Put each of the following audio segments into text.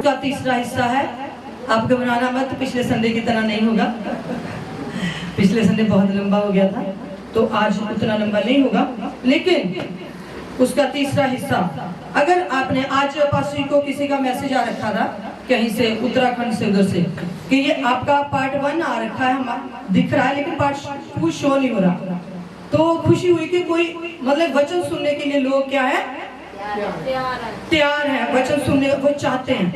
का तीसरा हिस्सा है। आप घबराना मत, पिछले संडे की तरह नहीं होगा। पिछले संडे बहुत लंबा हो गया था, तो आज उतना लंबा नहीं होगा, लेकिन उसका तीसरा हिस्सा। अगर आपने आज पास्टर को किसी का मैसेज आ रखा था कहीं से, उत्तराखंड से, उधर से, कि ये आपका पार्ट 1 आ रखा है, दिख रहा है, लेकिन पार्ट 2 शो नहीं हो रहा, तो खुशी हुई कि कोई मतलब वचन सुनने के लिए लोग क्या है, तैयार है वचन सुनने, वो चाहते हैं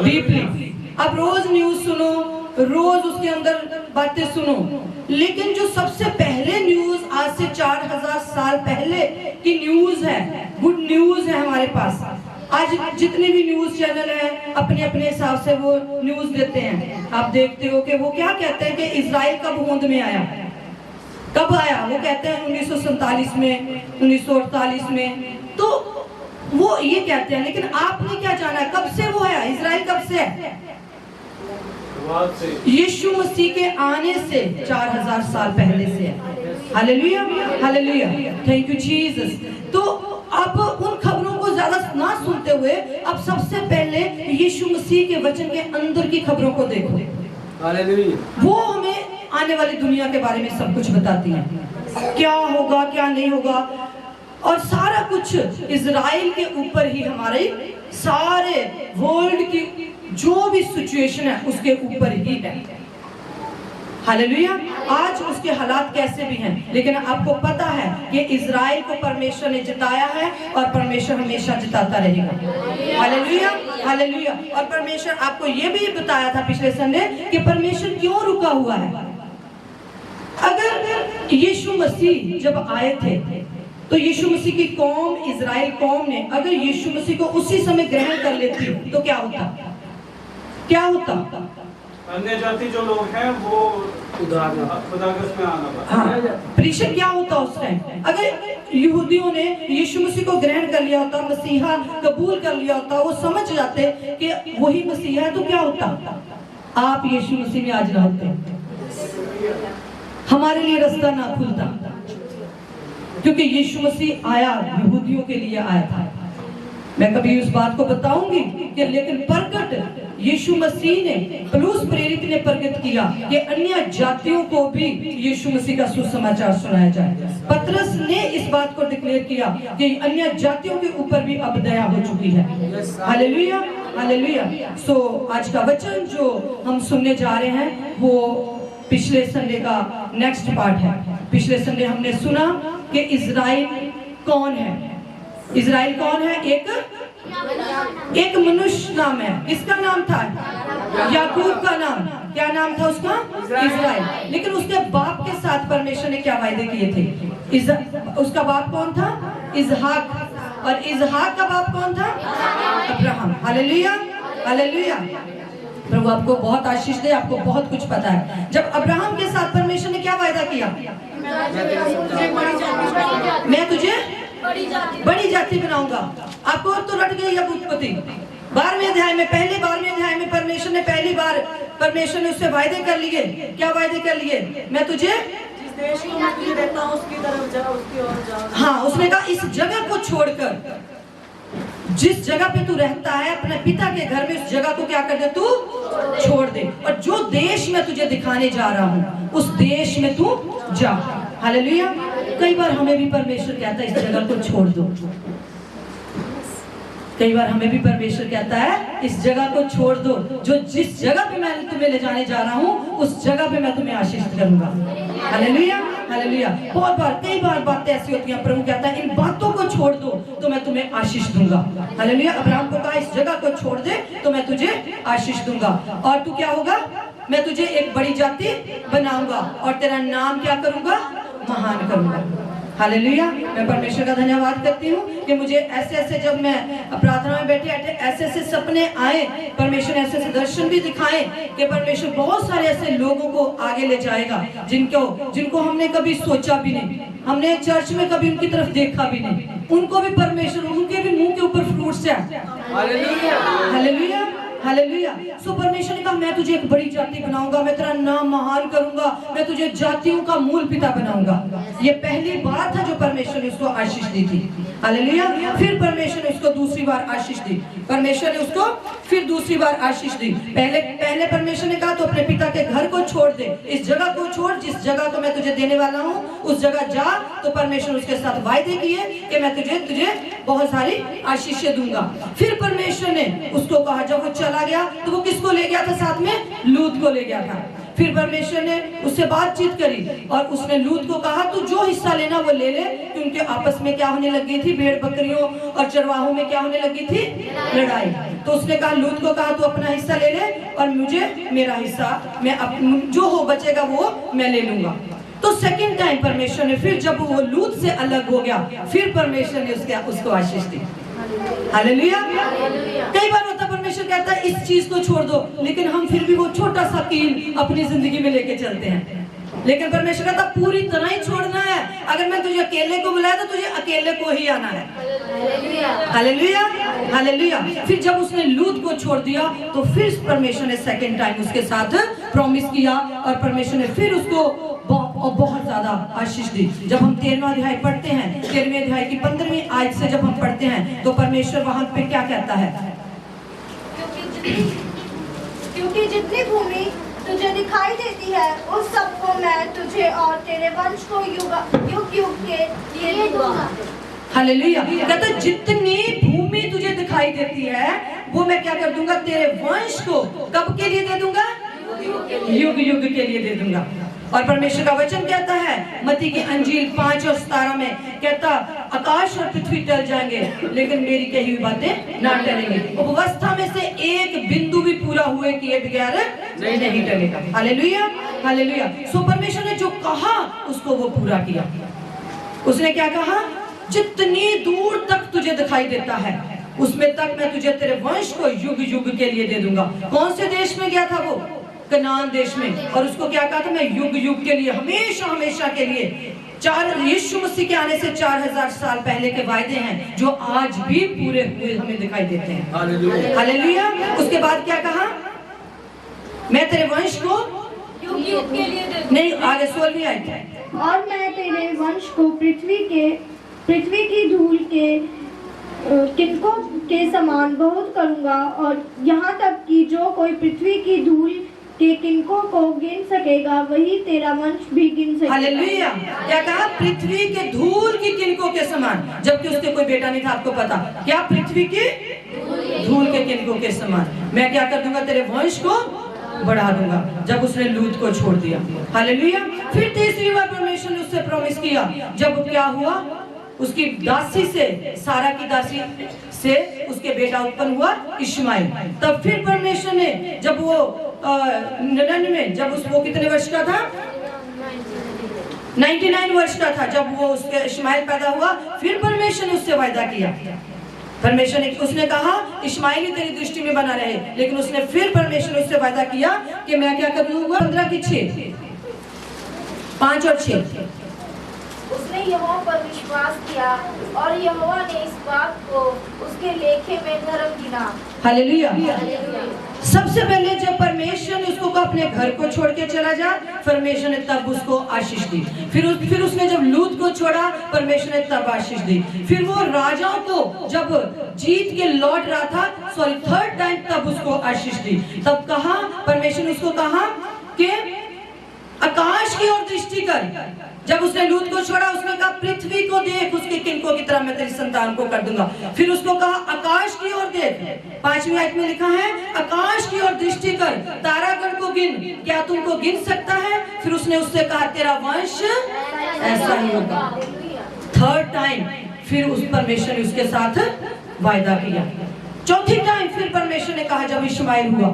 डीपली। आप रोज न्यूज सुनो, रोज उसके अंदर बातें सुनो, लेकिन जो सबसे पहले न्यूज आज से 4000 साल पहले की न्यूज है, गुड न्यूज है हमारे पास। आज जितने भी न्यूज चैनल हैं अपने अपने हिसाब से वो न्यूज देते हैं। आप देखते हो कि वो क्या कहते हैं कि इजराइल कब होंद में आया, कब आया, वो कहते हैं 1947 में, 1948 में, तो वो ये कहते हैं। लेकिन आपने क्या जाना कब से वो है, इजराइल कब से है? यीशु मसीह के आने से 4000 साल पहले से है। Hallelujah, hallelujah, thank you Jesus. तो आप उन खबरों को ज्यादा ना सुनते हुए अब सबसे पहले यीशु मसीह के वचन के अंदर की खबरों को देखो। हालेलुया। वो हमें आने वाली दुनिया के बारे में सब कुछ बताती है, क्या होगा क्या नहीं होगा, और सारा कुछ इजराइल के ऊपर ही, हमारे सारे वर्ल्ड की जो भी सिचुएशन है उसके ऊपर ही है। हालेलुया। आज उसके हालात कैसे भी हैं, लेकिन आपको पता है कि इजराइल को परमेश्वर ने जिताया है और परमेश्वर हमेशा जिताता रहेगा। Hallelujah, hallelujah. और परमेश्वर, आपको ये भी बताया था पिछले संडे कि परमेश्वर क्यों रुका हुआ है। अगर यीशु मसीह जब आए थे तो यीशु मसीह की कौम, इजराइल कौम ने अगर यीशु मसीह को उसी समय ग्रहण कर लेती तो क्या होता, क्या होता? अन्य जाति जो लोग हैं वो खुदा में आना। हाँ, परिषद क्या होता उस टाइम? अगर यहूदियों ने यीशु मसीह को ग्रहण कर लिया होता, मसीहा कबूल कर लिया होता, वो समझ जाते कि वही मसीहा है, तो क्या होता? आप यीशु मसीह में आज ना होते, हमारे लिए रास्ता ना खुलता, क्योंकि यीशु मसीह आया, यहूदियों के लिए आया था। मैं कभी उस बात को बताऊंगी कि लेकिन प्रकट यीशु मसीह ने, पौलुस प्रेरित ने प्रकट किया कि अन्य जातियों को भी यीशु मसीह का सुसमाचार सुनाया जाए। पतरस ने इस बात को डिक्लेयर किया कि अन्य जातियों के ऊपर भी अब दया हो चुकी है। Hallelujah, hallelujah. सो आज का वचन जो हम सुनने जा रहे हैं वो पिछले संडे का नेक्स्ट पार्ट है। पिछले संडे हमने सुना कि इजराइल कौन है। इजराइल कौन है? एक मनुष्य नाम है। किसका नाम था? याकूब का नाम। क्या नाम था उसका? इजराइल। लेकिन उसके बाप के साथ परमेश्वर ने क्या वायदे किए थे? उसका बाप कौन था? इसहाक। और इसहाक का बाप कौन था? अब्राहम। Hallelujah, hallelujah. प्रभु आपको बहुत आशीष दे, आपको बहुत कुछ पता है। जब अब्राहम के साथ परमेश्वर ने क्या वायदा किया? मैं तुझे बड़ी जाति बनाऊंगा। आपको तो रट गई अब उत्पत्ति 12वें अध्याय में, पहले 12वें अध्याय में परमेश्वर ने पहली बार परमेश्वर ने उससे वायदे कर लिए। क्या वायदे कर लिए? मैं तुझे जिस देश में मैं तुझे देता हूं उसकी तरफ जा, उसकी ओर जा। हाँ, उसने कहा इस जगह को छोड़कर, जिस जगह पे तू रहता है अपने पिता के घर में, उस जगह को क्या कर दे, तू छोड़ दे, और जो देश में तुझे दिखाने जा रहा हूँ उस देश में तू जा। हालेलुया। कई बार हमें भी परमेश्वर कहता है इस जगह को छोड़ दो। कई बार हमें भी परमेश्वर कहता है इस जगह को छोड़ दो, जो जिस जगह पे मैं तुम्हें ले जाने जा रहा हूँ उस जगह पे मैं तुम्हें आशीष करूंगा। Hallelujah, hallelujah. बहुत बार, कई बार बातें ऐसी होती हैं, प्रभु कहता है इन बातों को छोड़ दो तो मैं तुम्हें आशीष दूंगा। हालेलुया। अब्राहम को कहा इस जगह को छोड़ दे तो मैं तुझे आशीष दूंगा, और तू क्या होगा? मैं तुझे एक बड़ी जाति बनाऊंगा और तेरा नाम क्या करूंगा? महान करूंगा। हालेलुया। मैं परमेश्वर का धन्यवाद करती हूँ कि मुझे ऐसे ऐसे, जब मैं प्रार्थना में बैठे ऐसे ऐसे सपने आए, परमेश्वर ऐसे ऐसे दर्शन भी दिखाए कि परमेश्वर बहुत सारे ऐसे लोगों को आगे ले जाएगा जिनको हमने कभी सोचा भी नहीं, हमने चर्च में कभी उनकी तरफ देखा भी नहीं, उनको भी परमेश्वर, उनके भी मुंह के ऊपर फ्रूट्स है। Hallelujah, hallelujah, hallelujah. सो परमेश्वर ने कहा मैं तुझे एक बड़ी जाति बनाऊंगा, मैं तेरा नाम महान करूंगा, मैं तुझे जातियों का मूल पिता बनाऊंगा। ये पहली बार था जो परमेश्वर ने उसको आशीष दी थी। हालेलुया। फिर परमेश्वर ने उसको दूसरी बार आशीष दी। परमेश्वर ने उसको फिर दूसरी बार आशीष दी। पहले परमेश्वर ने कहा तो अपने पिता के घर को छोड़ दे, इस जगह को छोड़, जिस जगह को मैं तुझे देने वाला हूँ उस जगह जा। तो परमेश्वर उसके साथ वायदे किए कि मैं तुझे बहुत सारी आशीषें दूंगा। फिर परमेश्वर ने उसको कहा, जब वो चला गया तो वो किसको ले गया था साथ में? लूत को ले गया था। फिर परमेश्वर ने उससे बातचीत करी और उसने लूत को कहा तू जो हिस्सा लेना वो ले ले, क्योंकि आपस में क्या होने लगी थी? भेड़ बकरियों और चरवाहों में क्या होने लगी थी? लड़ाई। तो उसने कहा, लूत को कहा तू अपना हिस्सा ले ले और मुझे मेरा हिस्सा, मैं जो हो बचेगा वो मैं ले लूंगा। तो सेकंड टाइम परमेश्वर ने फिर जब वो लूत से अलग हो गया, फिर परमेश्वर ने उसको आशीष दी। हालेलुया। कई बार होता परमेश्वर कहता है इस चीज को छोड़ दो, लेकिन हम फिर भी वो छोटा सा कील अपनी जिंदगी में लेके चलते हैं। लेकिन परमेश्वर कहता पूरी तरह ही छोड़ना है। अगर मैं तुझे अकेले को बुलाया तो तुझे अकेले को ही आना है। Hallelujah, hallelujah. फिर जब उसने लूत को छोड़ दिया तो फिर परमेश्वर ने सेकंड टाइम उसके साथ प्रॉमिस किया और परमेश्वर ने फिर उसको बहुत ज्यादा आशीष दी। जब हम 13वां अध्याय पढ़ते हैं, 13वें अध्याय की 15वीं आयत से जब हम पढ़ते हैं तो परमेश्वर वहां पे क्या कहता है? क्योंकि जितनी भूमि तुझे दिखाई देती है उस सबको मैं तुझे और तेरे वंश को युग युग के लिए दूंगा। हालेलुया। कहता जितनी भूमि तुझे दिखाई देती है वो मैं क्या कर दूंगा? तेरे वंश को कब के लिए दे दूंगा? युग युग के लिए दे दूंगा। और परमेश्वर का वचन कहता है मत्ती की अंजील 5 और 17 में, कहता आकाश और पृथ्वी टल जाएंगे लेकिन मेरी कही हुई बातें ना टलेंगी। व्यवस्था में से एक बिंदु भी पूरा हुए किए बगैर नहीं टलेगा। Hallelujah, hallelujah. सो परमेश्वर ने जो कहा उसको वो पूरा किया। उसने क्या कहा? जितनी दूर तक तुझे दिखाई देता है उसमें तक मैं तुझे तेरे वंश को युग युग के लिए दे दूंगा। कौन से देश में गया था वो? कनान देश में। और उसको क्या कहा था? मैं युग युग के लिए, हमेशा हमेशा के लिए। यीशु मसीह के आने से 4000 साल पहले के वायदे हैं जो आज भी पूरे हुए हमें दिखाई देते हैं। हालेलुया। उसके बाद क्या कहा? मैं तेरे वंश को युग युग के लिए दे नहीं, आगे 16वीं आयत है। और मैं तेरे वंश को पृथ्वी की धूल के किनकों के समान बहुत करूंगा, और यहाँ तक कि जो कोई पृथ्वी की धूल के किनकों को गिन सकेगा वही तेरा वंश भी गिन सकेगा। हालेलुया। क्या कहा? पृथ्वी के धूल की किनकों के समान, जबकि उसके कोई बेटा नहीं था। आपको पता क्या? पृथ्वी की धूल के किनकों के समान मैं क्या कर दूंगा? तेरे वंश को बढ़ा दूंगा। जब उसने लूत को छोड़ दिया। हालेलुया। फिर तीसरी बार परमेश्वर ने उससे प्रॉमिस किया। जब क्या हुआ? उसकी दासी से, सारा की दासी से उसके बेटा उत्पन्न हुआ इश्माइल। तब फिर परमेश्वर ने जब वो 99 जब वो कितने वर्ष का था? 99 वर्ष का था जब वो उसके इश्माइल पैदा हुआ। फिर परमेश्वर ने उससे वायदा किया। परमेश्वर ने उसने कहा इश्माइल ही तेरी दृष्टि में बना रहे, लेकिन उसने फिर परमेश्वर ने उससे वायदा किया कि मैं क्या करूंगा? 15 की 6, 5 और 6। उसने यहोवा पर विश्वास किया और यहोवा ने इस बात को उसके लेखे में धर्म गिना। हालेलुया। सबसे पहले जब परमेश्वर ने उसको अपने घर को छोड़ के चला जा, परमेश्वर ने तब उसको आशीष दी। फिर उसने जब लूत को छोड़ा, परमेश्वर ने तब आशीष दी। फिर वो राजाओं को जब जीत के लौट रहा था, थर्ड टाइम तब उसको आशीष दी। तब कहा परमेश्वर ने उसको कहा कि आकाश की ओर दृष्टि कर। जब उसने लूत को छोड़ा उसने कहा पृथ्वी को देख, उसके किनकों की तरह मैं तेरी संतान को कर दूंगा। फिर उसको कहा आकाश की ओर देख। 5वीं आयत में लिखा है आकाश की ओर दृष्टि कर, तारागण को गिन, क्या तुमको गिन सकता है? फिर उसने उससे कहा तेरा वंश ऐसा ही होगा। थर्ड टाइम फिर उस परमेश्वर ने उसके साथ वायदा किया। चौथी टाइम फिर परमेश्वर ने कहा जब इश्माइल हुआ।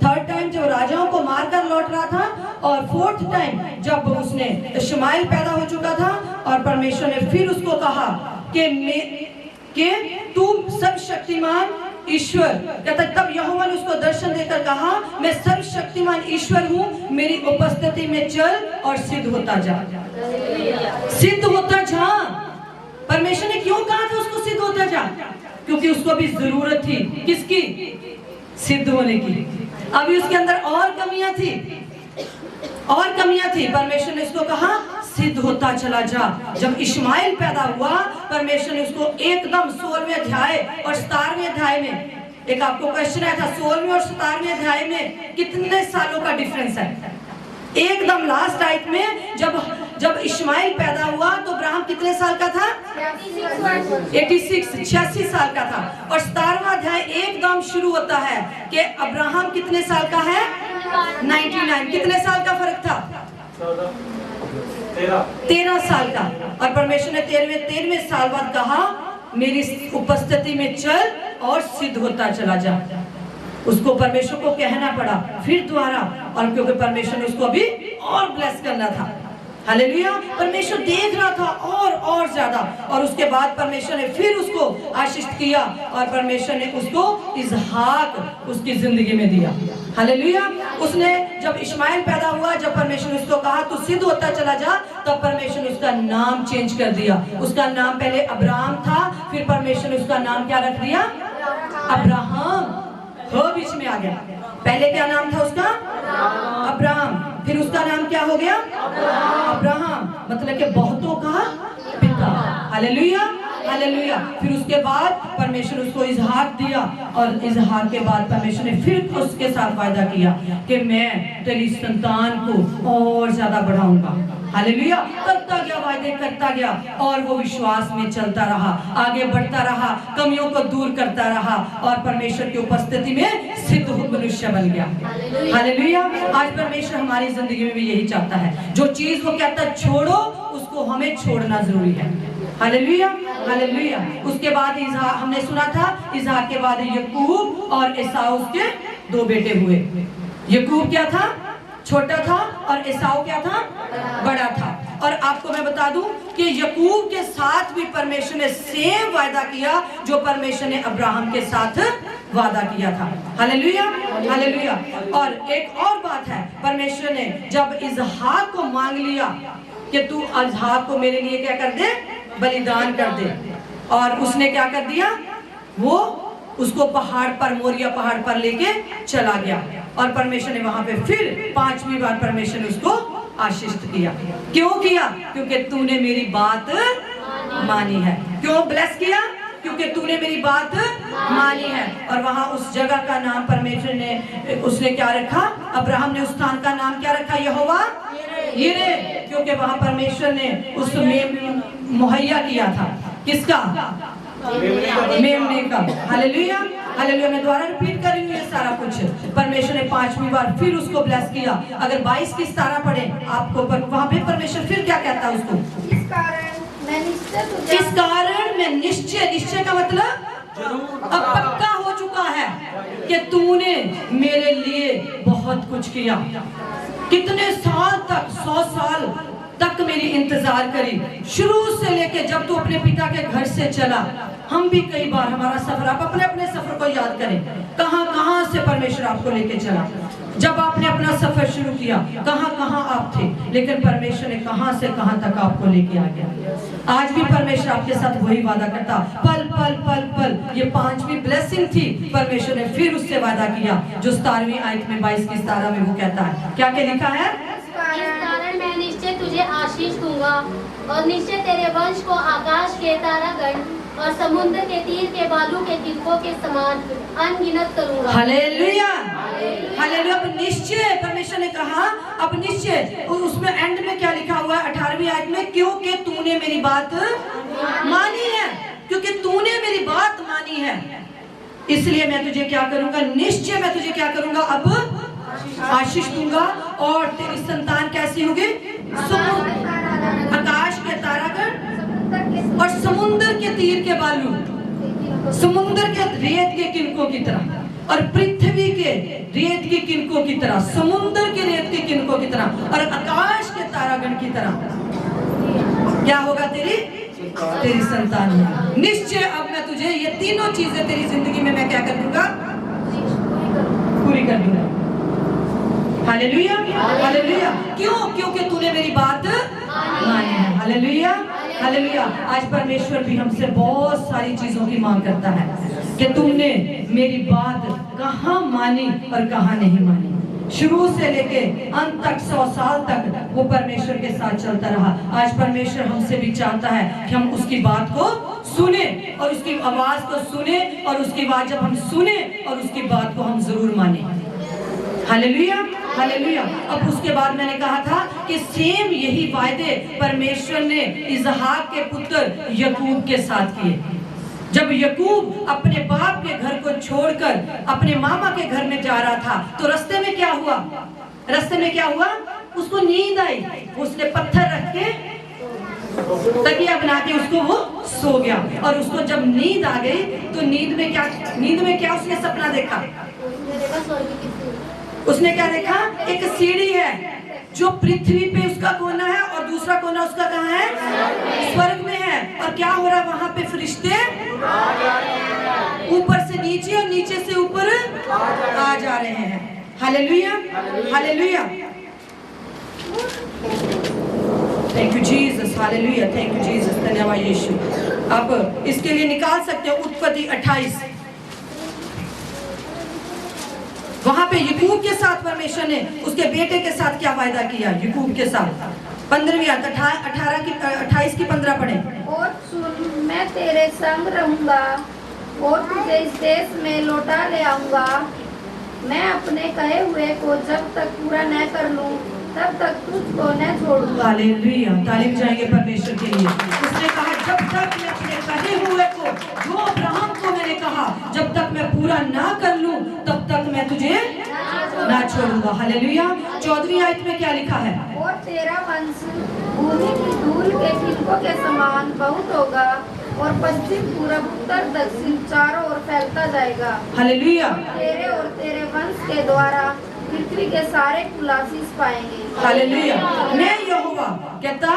थर्ड टाइम जब राजाओं को मारकर लौट रहा था, और फोर्थ टाइम जब उसने इश्माइल पैदा हो चुका था, और परमेश्वर ने फिर उसको कहा कि तू सर्वशक्तिमान ईश्वर, कहता तब यहोवा ने उसको दर्शन देकर कहा मैं सर्वशक्तिमान ईश्वर हूँ, मेरी उपस्थिति में चल और सिद्ध होता जा। सिद्ध होता जा। परमेश्वर ने क्यों कहा था उसको सिद्ध होता जा? क्योंकि उसको भी जरूरत थी किसकी? सिद्ध होने की। अभी उसके अंदर और कमियां थी, परमेश्वर ने उसको कहा सिद्ध होता चला जा। जब इश्माइल पैदा हुआ, परमेश्वर ने उसको एकदम 16वें अध्याय और 17वें अध्याय में, एक आपको क्वेश्चन आया था 16वें और 17वें अध्याय में कितने सालों का डिफरेंस है। एकदम लास्ट आयत में जब इश्माइल पैदा हुआ तो अब्राहम कितने साल का था? 86 साल का था। और 17वां अध्याय एकदम शुरू होता है कि अब्राहम कितने साल का है? 99। कितने साल का फर्क था? 13 साल का। और परमेश्वर ने 13वें साल बाद कहा मेरी उपस्थिति में चल और सिद्ध होता चला जा। उसको परमेश्वर को कहना पड़ा फिर दोबारा, और क्योंकि परमेश्वर ने उसको अभी और ब्लेस करना था। हालेलुया। परमेश्वर देख रहा था और ज्यादा, और उसके बाद परमेश्वर ने फिर उसको आशीष किया और परमेश्वर ने उसको इसहाक उसकी जिंदगी में दिया। हालेलुया। उसने जब इश्माइल पैदा हुआ, जब परमेश्वर ने उसको कहा तू सिद्ध होता चला जा, तब परमेश्वर ने उसका नाम चेंज कर दिया। उसका नाम पहले अब्राहम था, फिर परमेश्वर ने उसका नाम क्या रख दिया? अब्राहम। हो बीच में आ गया। पहले क्या नाम था उसका? अब्राहम। फिर उसका नाम क्या हो गया? अब्राहम, मतलब कि बहुतों का पिता। Hallelujah, hallelujah. फिर उसके बाद परमेश्वर उसको इसहाक दिया, और इसहाक के बाद परमेश्वर ने फिर उसके साथ वायदा किया कि मैं तेरी संतान को और ज्यादा बढ़ाऊंगा। हालेलुया। करता गया, वायदे करता गया, और वो विश्वास में चलता रहा, आगे बढ़ता रहा, कमियों को दूर करता रहा, और परमेश्वर की उपस्थिति में सिद्ध मनुष्य बन गया। हालेलुया। आज परमेश्वर हमारी जिंदगी में भी यही चाहता है। जो चीज वो कहता है छोड़ो, उसको हमें छोड़ना जरूरी है। Hallelujah, hallelujah. उसके बाद इसहाक, हमने सुना था इसहाक के बाद याकूब और एसाव उसके 2 बेटे हुए। याकूब क्या था? छोटा था, और एसाव क्या था? बड़ा था। और आपको मैं बता दूं कि याकूब के साथ भी परमेश्वर ने सेम वायदा किया जो परमेश्वर ने अब्राहम के साथ वादा किया था। Hallelujah, hallelujah. और एक और बात है, परमेश्वर ने जब इसहाक को मांग लिया कि तू इसहाक को मेरे लिए क्या कर दे? बलिदान कर दे, और उसने क्या कर दिया? वो उसको पहाड़ पर, मोरिया पहाड़ पर लेके चला गया, और परमेश्वर ने वहां पे फिर 5वीं बार परमेश्वर ने उसको आशीष किया। क्यों किया? क्योंकि तूने मेरी बात मानी है। क्यों ब्लेस किया? क्योंकि तूने मेरी बात मानी है। और वहां उस जगह का नाम परमेश्वर ने, उसने क्या रखा? अब्राहम ने उस स्थान का नाम क्या रखा? यहोवा यिरे। क्योंकि वहां परमेश्वर ने उस में मुहैया किया था। किसका? मेमने का। Hallelujah, hallelujah. मैं दोबारा रिपीट कर रही हूँ ये सारा कुछ। परमेश्वर ने 5वीं बार फिर उसको ब्लेस किया। अगर 22 की 17 पढ़े आपको, वहां पे परमेश्वर फिर क्या कहता है उसको? इस कारण मैं निश्चय, निश्चय का मतलब अब पक्का हो चुका है कि तूने मेरे लिए बहुत कुछ किया। कितने साल तक, 100 साल तक मेरी इंतजार करी, शुरू से लेके जब तू अपने पिता के घर से चला। हम भी कई बार हमारा सफर, आप अपने अपने सफर को याद करें, कहां कहां से परमेश्वर आपको लेके चला। जब आपने अपना सफर शुरू किया, कहां कहां आप थे, लेकिन परमेश्वर ने कहां से कहां तक आपको लेके आ गया। आज भी परमेश्वर आपके साथ वही वादा करता, पल पल पल पल। ये 5वीं ब्लेसिंग थी, परमेश्वर ने फिर उससे वादा किया जो 17वीं आयत में 22 की 17 में वो कहता है, क्या क्या लिखा है? इस कारण मैं निश्चय तुझे आशीष दूंगा, और निश्चय तेरे वंश को आकाश के तारागण और समुद्र के तीर के बालू के तिनकों के समान अनगिनत करूंगा। Hallelujah, hallelujah. अब निश्चय परमेश्वर ने कहा, अब निश्चय, उसमें एंड में क्या लिखा हुआ है 18वीं आयत में? क्योंकि तूने मेरी बात मानी है, क्योंकि तूने मेरी बात मानी है, इसलिए मैं तुझे क्या करूंगा? निश्चय मैं तुझे क्या करूंगा? अब आशीष दूंगा, और तेरी संतान कैसी होगी? आकाश के तारागण और समुद्र के तीर के बालू, समुद्र के रेत के किनकों की तरह, और पृथ्वी के रेत के किनकों की तरह, समुद्र के रेत के किनकों की तरह, और आकाश के तारागण की तरह क्या होगा? तेरी संतान होगी। निश्चय अब मैं तुझे ये तीनों चीजें तेरी जिंदगी में मैं क्या कर दूंगा? पूरी कर दूंगा। Hallelujah, hallelujah. क्यों? क्योंकि तूने मेरी बात मानी है। Hallelujah, hallelujah. आज परमेश्वर भी हमसे बहुत सारी चीजों की मांग करता है कि तुमने मेरी बात कहाँ मानी। मानी और कहाँ नहीं मानी। शुरू से लेके अंत तक 100 साल तक वो परमेश्वर के साथ चलता रहा। आज परमेश्वर हमसे भी चाहता है कि हम उसकी बात को सुने और उसकी आवाज को सुने, और उसकी बात जब हम सुने और उसकी बात को हम जरूर माने। Hallelujah, hallelujah. अब उसके बाद मैंने कहा था कि सेम यही वायदे परमेश्वर ने इसहाक के पुत्र याकूब के साथ किए। जब याकूब अपने बाप के घर को छोड़कर अपने मामा के घर में जा रहा था, तो रास्ते में क्या हुआ? रास्ते में क्या हुआ? उसको नींद आई। उसने पत्थर रख के तकिया बना के उसको वो सो गया। और उसको जब नींद आ गई तो नींद में क्या उसने सपना देखा? उसने क्या देखा? एक सीढ़ी है जो पृथ्वी पे उसका कोना है और दूसरा कोना उसका कहाँ है? स्वर्ग में है। और क्या हो रहा है वहां पे? फरिश्ते ऊपर से नीचे और नीचे से ऊपर आ जा रहे हैं। Hallelujah, hallelujah. Thank you Jesus, hallelujah, thank you Jesus, धन्यवाद यीशु। अब इसके लिए निकाल सकते हो उत्पत्ति 28। वहां पे याकूब के साथ परमेश्वर ने उसके बेटे के साथ क्या वायदा किया? याकूब के साथ 15वीं आयत 28 की 15 पढ़े। और सुन, मैं तेरे संग रहूंगा और तुझे इस देश में लौटा ले आऊंगा। मैं अपने कहे हुए को जब तक पूरा न कर लूं तब तक तुझको न छोड़ूंगा। हालेलुया, तालीम जाएंगे परमेश्वर के लिए। उसने कहा जब तक मैं अपने कहे हुए को, जो अब्राहम को मैंने कहा, जब तक मैं पूरा ना कर लूं तब तक मैं तुझे ना छोड़ूंगा। हालेलुया। 14वीं आयत में क्या लिखा है? और तेरा वंश भूमि की धूल के किनकों के समान बहुत होगा और पश्चिम पूरब उत्तर दक्षिण चारों ओर फैलता जाएगा। हालेलुया। तेरे और तेरे वंश के द्वारा पृथ्वी के सारे कुल आशीष पाएंगे। हालेलुया। मैं यहोवा कहता,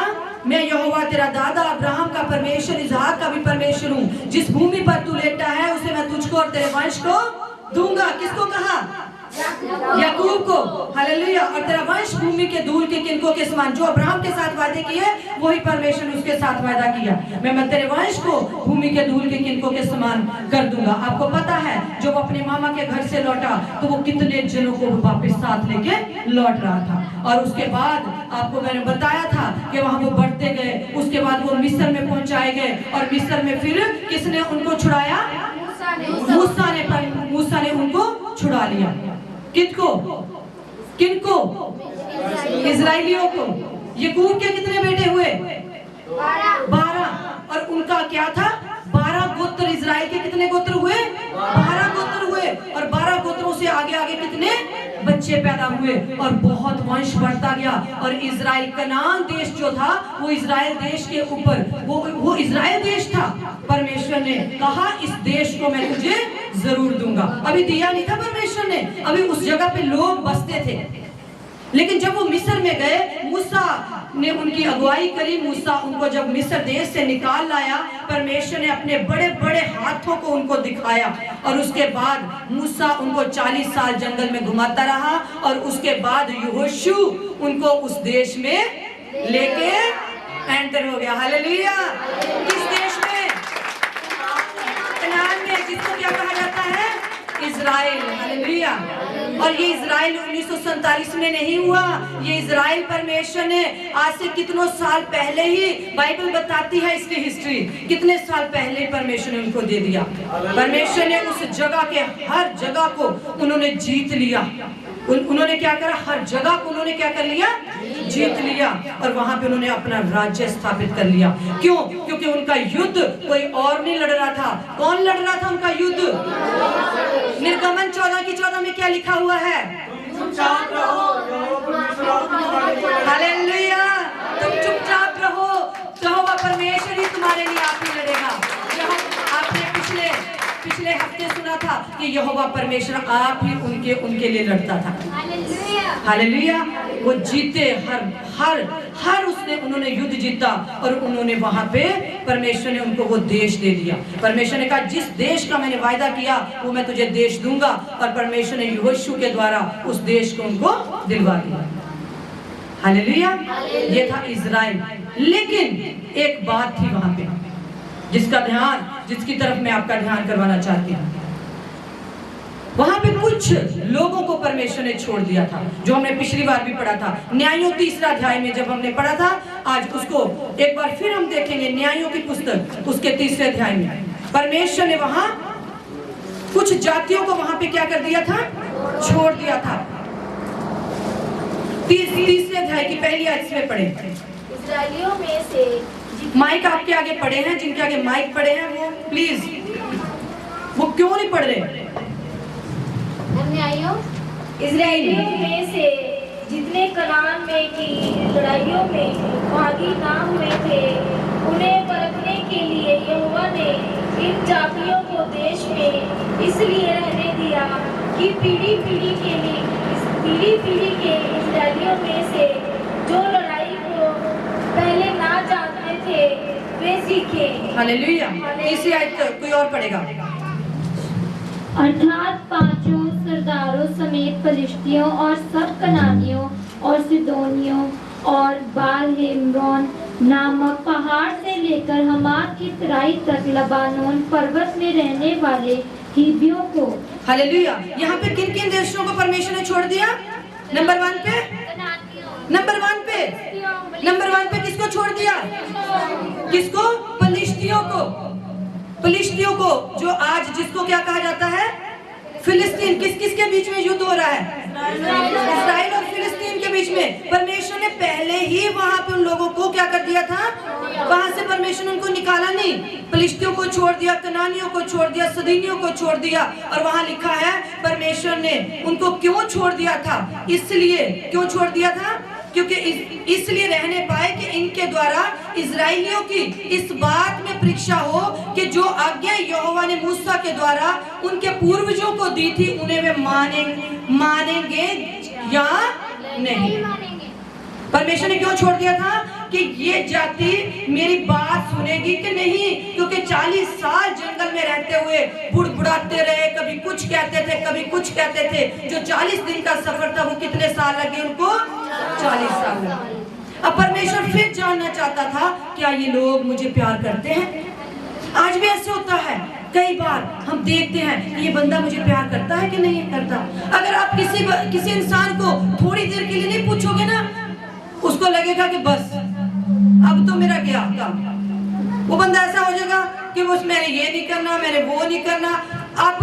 मैं यहोवा तेरा दादा अब्राहम का परमेश्वर, इसहाक का भी परमेश्वर हूँ। जिस भूमि पर तू लेटा है उसे मैं तुझको और तेरे वंश को दूंगा। किसको कहा? याकूब को। हालेलुया। और तेरा वंश भूमि के धूल के किनकों के समान। जो अब्राहम के साथ वादे किए वही परमेश्वर ने उसके साथ वादा किया। मैं तेरे वंश को भूमि के धूल के किनकों के समान कर दूंगा। आपको पता है जब वो अपने मामा के घर से लौटा तो वो कितने जनों को वापस साथ लेके लौट रहा था। और उसके बाद आपको मैंने बताया था कि वहां वो बढ़ते गए। उसके बाद वो मिस्र में पहुंचाए गए और मिस्र में फिर किसने उनको छुड़ाया? मूसा ने उनको छुड़ा लिया। किनको? इजराइलियों को। याकूब के कितने बेटे हुए? 12। और उनका क्या था? 12 गोत्र। इजराइल के कितने गोत्र हुए? 12 गोत्र हुए। और 12 गोत्रों से आगे आगे कितने बच्चे पैदा हुए और बहुत वंश बढ़ता गया। और इजराइल कनान देश जो था वो इजराइल देश के ऊपर वो इजराइल देश था। परमेश्वर ने कहा इस देश को मैं तुझे जरूर दूंगा। अभी दिया नहीं था परमेश्वर ने, अभी उस जगह पे लोग बसते थे। लेकिन जब वो मिस्र में गए, मूसा ने उनकी अगुवाई करी। मूसा उनको जब मिस्र देश से निकाल लाया, परमेश्वर ने अपने बड़े बड़े हाथों को उनको दिखाया। और उसके बाद मूसा उनको 40 साल जंगल में घुमाता रहा। और उसके बाद यहोशू उनको उस देश में लेके एंटर हो गया। हालेलुया। किस देश में? कनान में, जिसको क्या कहा जाता है? इजराइल। हालेलुया। और ये इजराइल 1947 में नहीं हुआ। ये इजराइल परमेश्वर ने आज से कितनों साल पहले ही, बाइबल बताती है इसकी हिस्ट्री, कितने साल पहले परमेश्वर ने उनको दे दिया। परमेश्वर ने उस जगह के हर जगह को उन्होंने जीत लिया। उन्होंने क्या करा? हर जगह को उन्होंने क्या कर लिया? जीत लिया। और वहां पे उन्होंने अपना राज्य स्थापित कर लिया। क्यों? क्योंकि उनका युद्ध कोई और नहीं लड़ रहा था। कौन लड़ रहा था उनका युद्ध? निर्गमन 14 की 14 में क्या लिखा हुआ है? चुपचाप रहो, हालेलुया। तुम चुपचाप रहो, यहोवा परमेश्वर ही तुम्हारे लिए आप ही लड़ेगा। आपने पिछले हफ्ते सुना था कि यहोवा परमेश्वर आप ही उनके लिए लड़ता था। हालेलुया। वो जीते, हर उन्होंने युद्ध जीता। और उन्होंने वहां पे परमेश्वर ने उनको वो देश दे दिया। परमेश्वर ने कहा जिस देश का मैंने वायदा किया वो मैं तुझे देश दूंगा। और परमेश्वर ने यहोशू के द्वारा उस देश को उनको दिलवा दिया। हालेलुया। ये था इजराइल। लेकिन एक बात थी वहां पे जिसकी तरफ मैं आपका ध्यान करवाना चाहती हूँ। वहां पे कुछ लोगों को परमेश्वर ने छोड़ दिया था, जो हमने पिछली बार भी पढ़ा था। न्यायों 3 अध्याय में जब हमने पढ़ा था, आज उसको एक बार फिर हम देखेंगे। न्यायों की पुस्तक उसके 3 अध्याय में परमेश्वर ने वहां कुछ जातियों को वहां पे क्या कर दिया था, छोड़ दिया था। 30 अध्याय की पहली आयत में पढ़े। इस्राएलियों में से माइक आपके आगे पड़े हैं, जिनके आगे माइक पड़े हैं वो प्लीज, वो क्यों नहीं पढ़ रहे? अन्यायियों इस्राएलियों में से जितने कनान में की लड़ाइयों में भागी ना हुए थे, उन्हें परखने के लिए यहोवा ने इन जातियों को देश में इसलिए रहने दिया कि पीढ़ी पीढ़ी के इस्राएलियों में से जो लड़ाई को पहले ना जानते थे वे सीखे। हालेलुया। तीसरी आयत कोई और पढ़ेगा? अर्थात 5 सरदारों समेत फलिश्तियों और सब कनानियों और सिदोनियों और बाल हेम्रोन नामक पहाड़ से लेकर हमात की तराई तक लबानोन पर्वत में रहने वाले हिब्बियों को। हालेलुया। यहाँ पे किन किन देशों को परमेश्वर ने छोड़ दिया? नंबर 1 पे, नंबर 1 पे, नंबर 1 पे किसको छोड़ दिया? किसको? फलिश्तियों को। फलिश्तियों को, जो आज जिसको क्या कहा जाता है? फिलिस्तीन। किस किस के बीच में युद्ध हो रहा है? इस्राएल और फिलिस्तीन के बीच में। परमेश्वर ने पहले ही वहां पे उन लोगों को क्या कर दिया था? वहां से परमेश्वर ने उनको निकाला नहीं। फिलिस्तियों को छोड़ दिया, कनानियों को छोड़ दिया, सदीनियों को छोड़ दिया। और वहां लिखा है परमेश्वर ने उनको क्यों छोड़ दिया था? इसलिए क्यों छोड़ दिया था? क्योंकि इसलिए रहने पाए कि इनके द्वारा इजराइलियों की इस बात में परीक्षा हो कि जो आज्ञा यहोवा ने मूसा के द्वारा उनके पूर्वजों को दी थी, उन्हें वे मानेंगे या नहीं। परमेश्वर ने क्यों छोड़ दिया था? कि ये जाति मेरी बात सुनेगी कि नहीं। क्योंकि 40 साल जंगल में रहते हुए बुड़बुड़ाते रहे, कभी कुछ कहते थे, कभी कुछ कहते थे। जो 40 दिन का सफर था, वो कितने साल लगे उनको? 40 साल लगे। अब परमेश्वर फिर जानना चाहता था, क्या ये लोग मुझे प्यार करते हैं? आज भी ऐसे होता है, कई बार हम देखते हैं ये बंदा मुझे प्यार करता है कि नहीं करता। अगर आप किसी इंसान को थोड़ी देर के लिए नहीं पूछोगे ना, उसको लगेगा कि बस अब तो मेरा गया काम। वो बंदा ऐसा हो जाएगा कि बस मैंने ये नहीं करना, मैंने वो नहीं करना। अब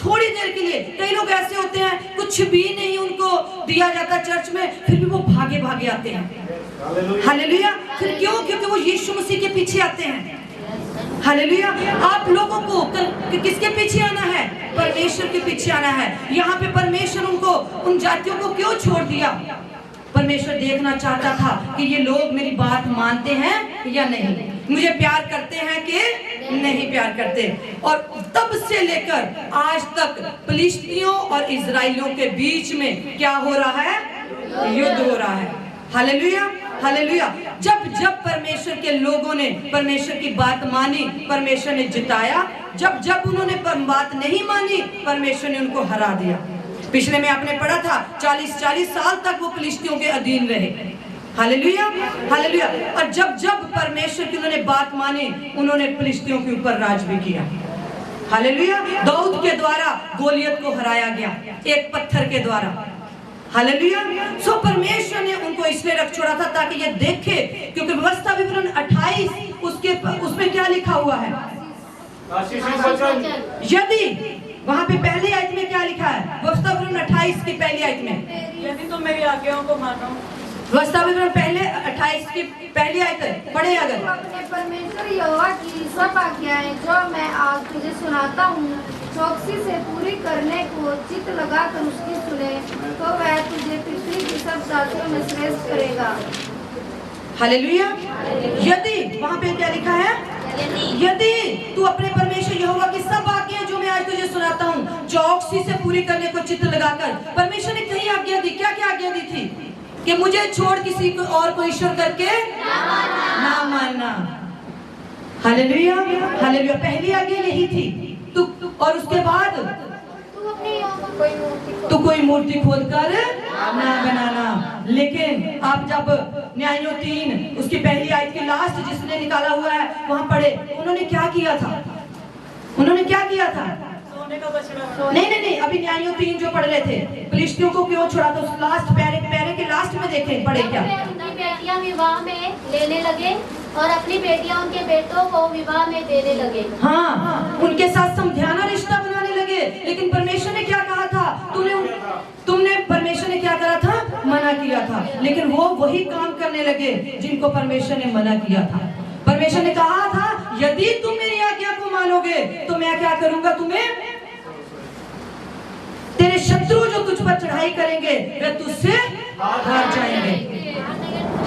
थोड़ी देर के लिए कई लोग ऐसे होते हैं, कुछ भी नहीं उनको दिया जाता चर्च में, फिर भी वो भागे भागे आते हैं। हालेलुया। फिर क्यों? क्योंकि वो यीशु मसीह के पीछे आते हैं। हालेलुया। आप लोगों को किसके पीछे आना है? परमेश्वर के पीछे आना है। यहाँ पे परमेश्वर उनको, उन जातियों को क्यों छोड़ दिया? परमेश्वर देखना चाहता था कि ये लोग मेरी बात मानते हैं या नहीं, मुझे प्यार करते हैं कि नहीं प्यार करते। और तब से लेकर आज तक फिलिस्तीनियों और इजराइलियों के बीच में क्या हो रहा है? युद्ध हो रहा है। Hallelujah, hallelujah. जब जब परमेश्वर के लोगों ने परमेश्वर की बात मानी, परमेश्वर ने जिताया। जब जब उन्होंने बात नहीं मानी, परमेश्वर ने उनको हरा दिया। पिछले में आपने पढ़ा था 40 साल तक वो फिलिस्तियों के अधीन रहे। Hallelujah, hallelujah. और जब जब परमेश्वर की उन्होंने बात मानी, उन्होंने फिलिस्तियों के ऊपर राज भी किया। हालेलुया। दाऊद के द्वारा गोलियत को हराया गया, एक पत्थर के द्वारा। हालेलुया। सो परमेश्वर ने उनको इसलिए रख छोड़ा था ताकि ये देखे, क्योंकि व्यवस्था विवरण 28 उसमें क्या लिखा हुआ है? यदि वहाँ पे पहली आयत में क्या लिखा है? व्यवस्था विवरण 28 की पहली आयत में, यदि तुम मेरी आज्ञाओं को मानो। व्यवस्था विवरण पहले 28 की पहली आयत पढ़े। अगर अपने परमेश्वर यहोवा की सब आज्ञाएं जो मैं आज तुझे सुनाता हूँ चौकसी से पूरी करने को चित्त लगाकर उसकी सुने, तो वह तुझे पृथ्वी की सब जातियों में श्रेष्ठ करेगा। हालेलुया। यदि वहाँ पे क्या लिखा है? यदि तू अपने परमेश्वर यहोवा की सब आज्ञाएं जो मैं आज तुझे सुनाता हूँ चौकसी से पूरी करने को चित्त लगाकर। परमेश्वर ने कई आज्ञा दी। क्या क्या आज्ञा दी थी? कि मुझे छोड़ किसी को और को ईश्वर करके ना मानना। Hallelujah, hallelujah. पहली आज्ञा यही थी। और उसके बाद तो कोई मूर्ति खोद कर ना बनाना। लेकिन आप जब न्यायों 3 उसकी पहली आयत की लास्ट जिसने निकाला हुआ है वहां पढ़े, उन्होंने क्या किया था? उन्होंने क्या किया था? सोने का बछड़ा नहीं, अभी न्यायों 3 जो पढ़ रहे थे, फिलिस्तियों को क्यों छोड़ा था, उस लास्ट पैरे के लास्ट में देखें, पढ़े क्या। उनकी बेटियां विवाह में लेने लगे और अपनी बेटियां उनके बेटों को विवाह में देने लगे। हाँ, उनके साथ समझाना रिश्ता बनाने लगे, लेकिन परमेश्वर ने क्या कहा था, तुमने परमेश्वर ने क्या करा था, मना किया था, लेकिन वो वही काम करने लगे जिनको परमेश्वर ने मना किया था। परमेश्वर ने कहा था यदि तुम मेरी आज्ञा को मानोगे तो मैं क्या करूंगा, तुम्हें, तेरे शत्रु जो तुझ पर चढ़ाई करेंगे वे तुझसे हार जाएंगे।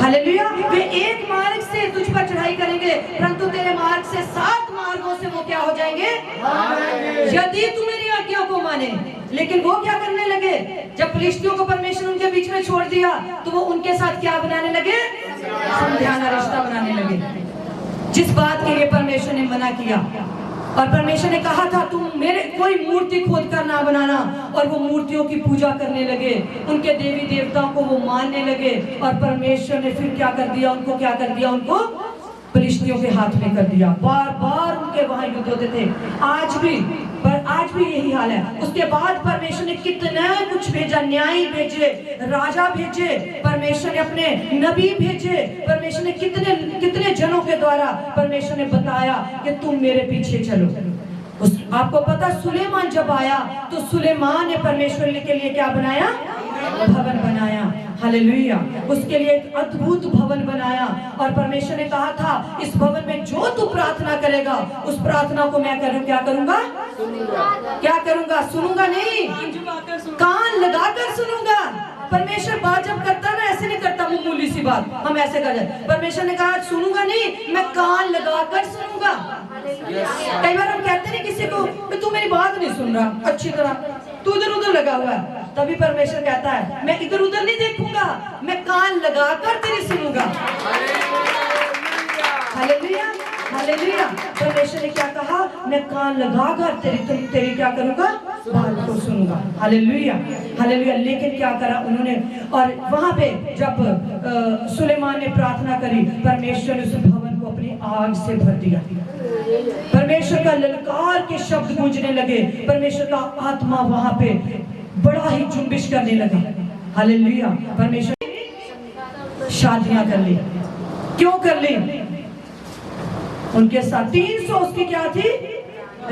हालेलुया। वे एक मार्ग से तुझ पर चढ़ाई करेंगे, परंतु तेरे मार्ग से 7 मार्गों से वो क्या हो जाएंगे, यदि तू मेरी आज्ञा को माने। लेकिन वो क्या करने लगे, जब फिलिस्तियों को परमेश्वर उनके बीच में छोड़ दिया तो वो उनके साथ क्या बनाने लगे, समझाना रिश्ता बनाने लगे, जिस बात के लिए परमेश्वर ने मना किया। और परमेश्वर ने कहा था तुम मेरे कोई मूर्ति खोद कर ना बनाना, और वो मूर्तियों की पूजा करने लगे, उनके देवी देवताओं को वो मानने लगे। और परमेश्वर ने फिर क्या कर दिया, उनको क्या कर दिया, उनको फिलिस्तियों के हाथ में कर दिया। बार बार उनके वहां युद्ध होते थे, आज भी यही हाल है। उसके बाद परमेश्वर ने कितना कुछ भेजा, न्यायी भेजे, राजा भेजे, परमेश्वर ने अपने नबी भेजे, परमेश्वर ने कितने जनों के द्वारा परमेश्वर ने बताया कि तुम मेरे पीछे चलो। आपको पता, सुलेमान जब आया तो सुलेमान ने परमेश्वर के लिए क्या बनाया, भवन बनाया। हालेलुया। उसके लिए एक अद्भुत भवन बनाया, और परमेश्वर ने कहा था इस भवन में जो तू प्रार्थना करेगा उस प्रार्थना को मैं क्या करूंगा, क्या करूंगा, सुनूंगा नहीं, कान लगाकर सुनूंगा। परमेश्वर बात जब करता ना, ऐसे नहीं करता मामूली सी बात हम ऐसे कर जाए। परमेश्वर ने कहा सुनूंगा नहीं, मैं कान लगाकर सुनूंगा। कई बार हम कहते हैं किसी को तू मेरी बात नहीं सुन रहा अच्छी तरह, तू इधर उधर लगा हुआ है, तभी परमेश्वर कहता है मैं इधर उधर नहीं देखूंगा, मैं कान लगाकर तेरी सुनूंगा। Hallelujah, hallelujah. परमेश्वर ने क्या कहा, मैं कान लगाकर तेरी क्या करूंगा, बात को सुनूंगा। Hallelujah, hallelujah. लेकिन क्या करा उन्होंने, और वहां पे जब सुलेमान ने प्रार्थना करी, परमेश्वर ने उस भवन को अपनी आग से भर दिया। परमेश्वर का ललकार के शब्द गूंजने लगे, परमेश्वर का आत्मा वहां पे बड़ा ही जुम्बिश करने लगा। हालेलुया। परमेश्वर शादियां कर ली, क्यों कर ली, उनके साथ 300 उसकी क्या थी,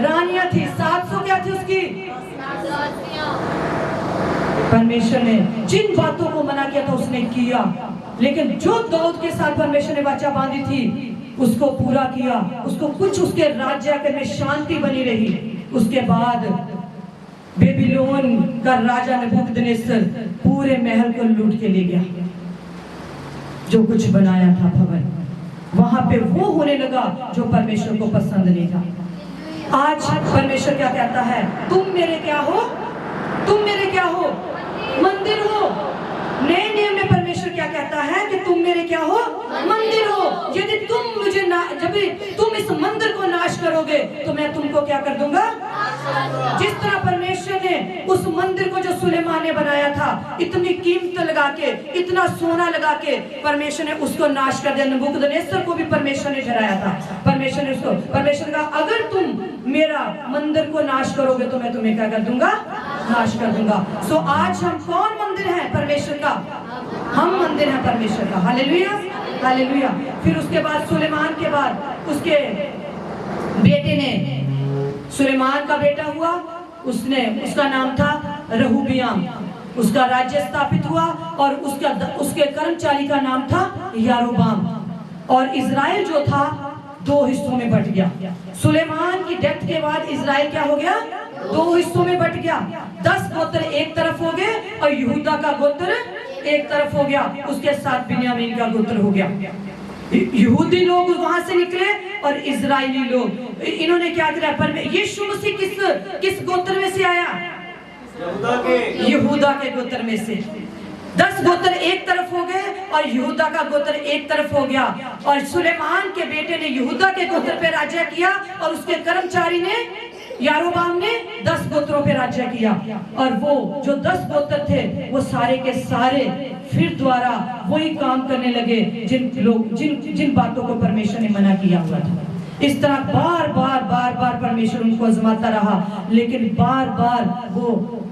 रानियां थी, 700 क्या थी उसकी। परमेश्वर ने जिन बातों को मना किया था उसने किया, लेकिन जो दाऊद के साथ परमेश्वर ने वाचा बांधी थी उसको पूरा किया, उसको कुछ उसके राज्य में शांति बनी रही। उसके बाद बेबीलोन का राजा नबूकदनेस्सर पूरे महल को लूट के ले गया, जो कुछ बनाया था भवन, वहां पे वो होने लगा जो परमेश्वर को पसंद नहीं था। आज परमेश्वर क्या कहता है, तुम मेरे क्या हो, तुम मेरे क्या हो, मंदिर हो। नए नियम में परमेश्वर क्या कहता है कि तुम मेरे क्या हो, मंदिर हो। यदि तुम मुझे जब तुम इस मंदिर को नाश करोगे तो मैं तुमको क्या कर दूंगा। जिस तरह परमेश्वर ने उस मंदिर को जो सुलेमान ने बनाया था, इतनी कीमत लगा के, इतना सोना लगा के, परमेश्वर ने उसको नाश कर दिया। नबूकदनेस्सर को भी परमेश्वर ने डराया था, परमेश्वर ने उसको, परमेश्वर का अगर तुम मेरा मंदिर को नाश करोगे तो मैं तुम्हें क्या कर दूंगा, नाश कर दूंगा। सो आज हम कौन मंदिर है, परमेश्वर का, हम मंदिर हैं परमेश्वर का। Hallelujah, hallelujah. फिर उसके बाद सुलेमान के बाद उसके बेटे ने, सुलेमान का बेटा हुआ, उसका नाम था रहूबियाम, उसका राज्य स्थापित हुआ, और उसके कर्मचारी का नाम था यारोबाम। और इजराइल जो था 2 हिस्सों में बट गया। सुलेमान की डेथ के बाद इजराइल क्या हो गया, 2 हिस्सों में बट गया। 10 गोत्र एक तरफ हो गए और यहूदा का गोत्र एक तरफ हो गया, उसके साथ बिन्यामीन का गोत्र हो गया। यहूदी लोग वहां से निकले और इजरायली लोग, इन्होंने क्या किया, पर यीशु मसीह किस गोत्र में से आया, यहूदा के गोत्र में से। 10 गोत्र एक तरफ हो गए और यहूदा का गोत्र एक तरफ हो गया। और सुलेमान के बेटे ने यहूदा के गोत्र पे राज्य किया, और उसके कर्मचारी ने, यारोबाम ने 10 गोत्रों पे राज्य किया। और वो जो 10 गोत्र थे वो सारे के सारे फिर द्वारा वही काम करने लगे जिन बातों को परमेश्वर ने मना किया हुआ था। इस तरह बार बार परमेश्वर उनको आजमाता रहा, लेकिन बार बार वो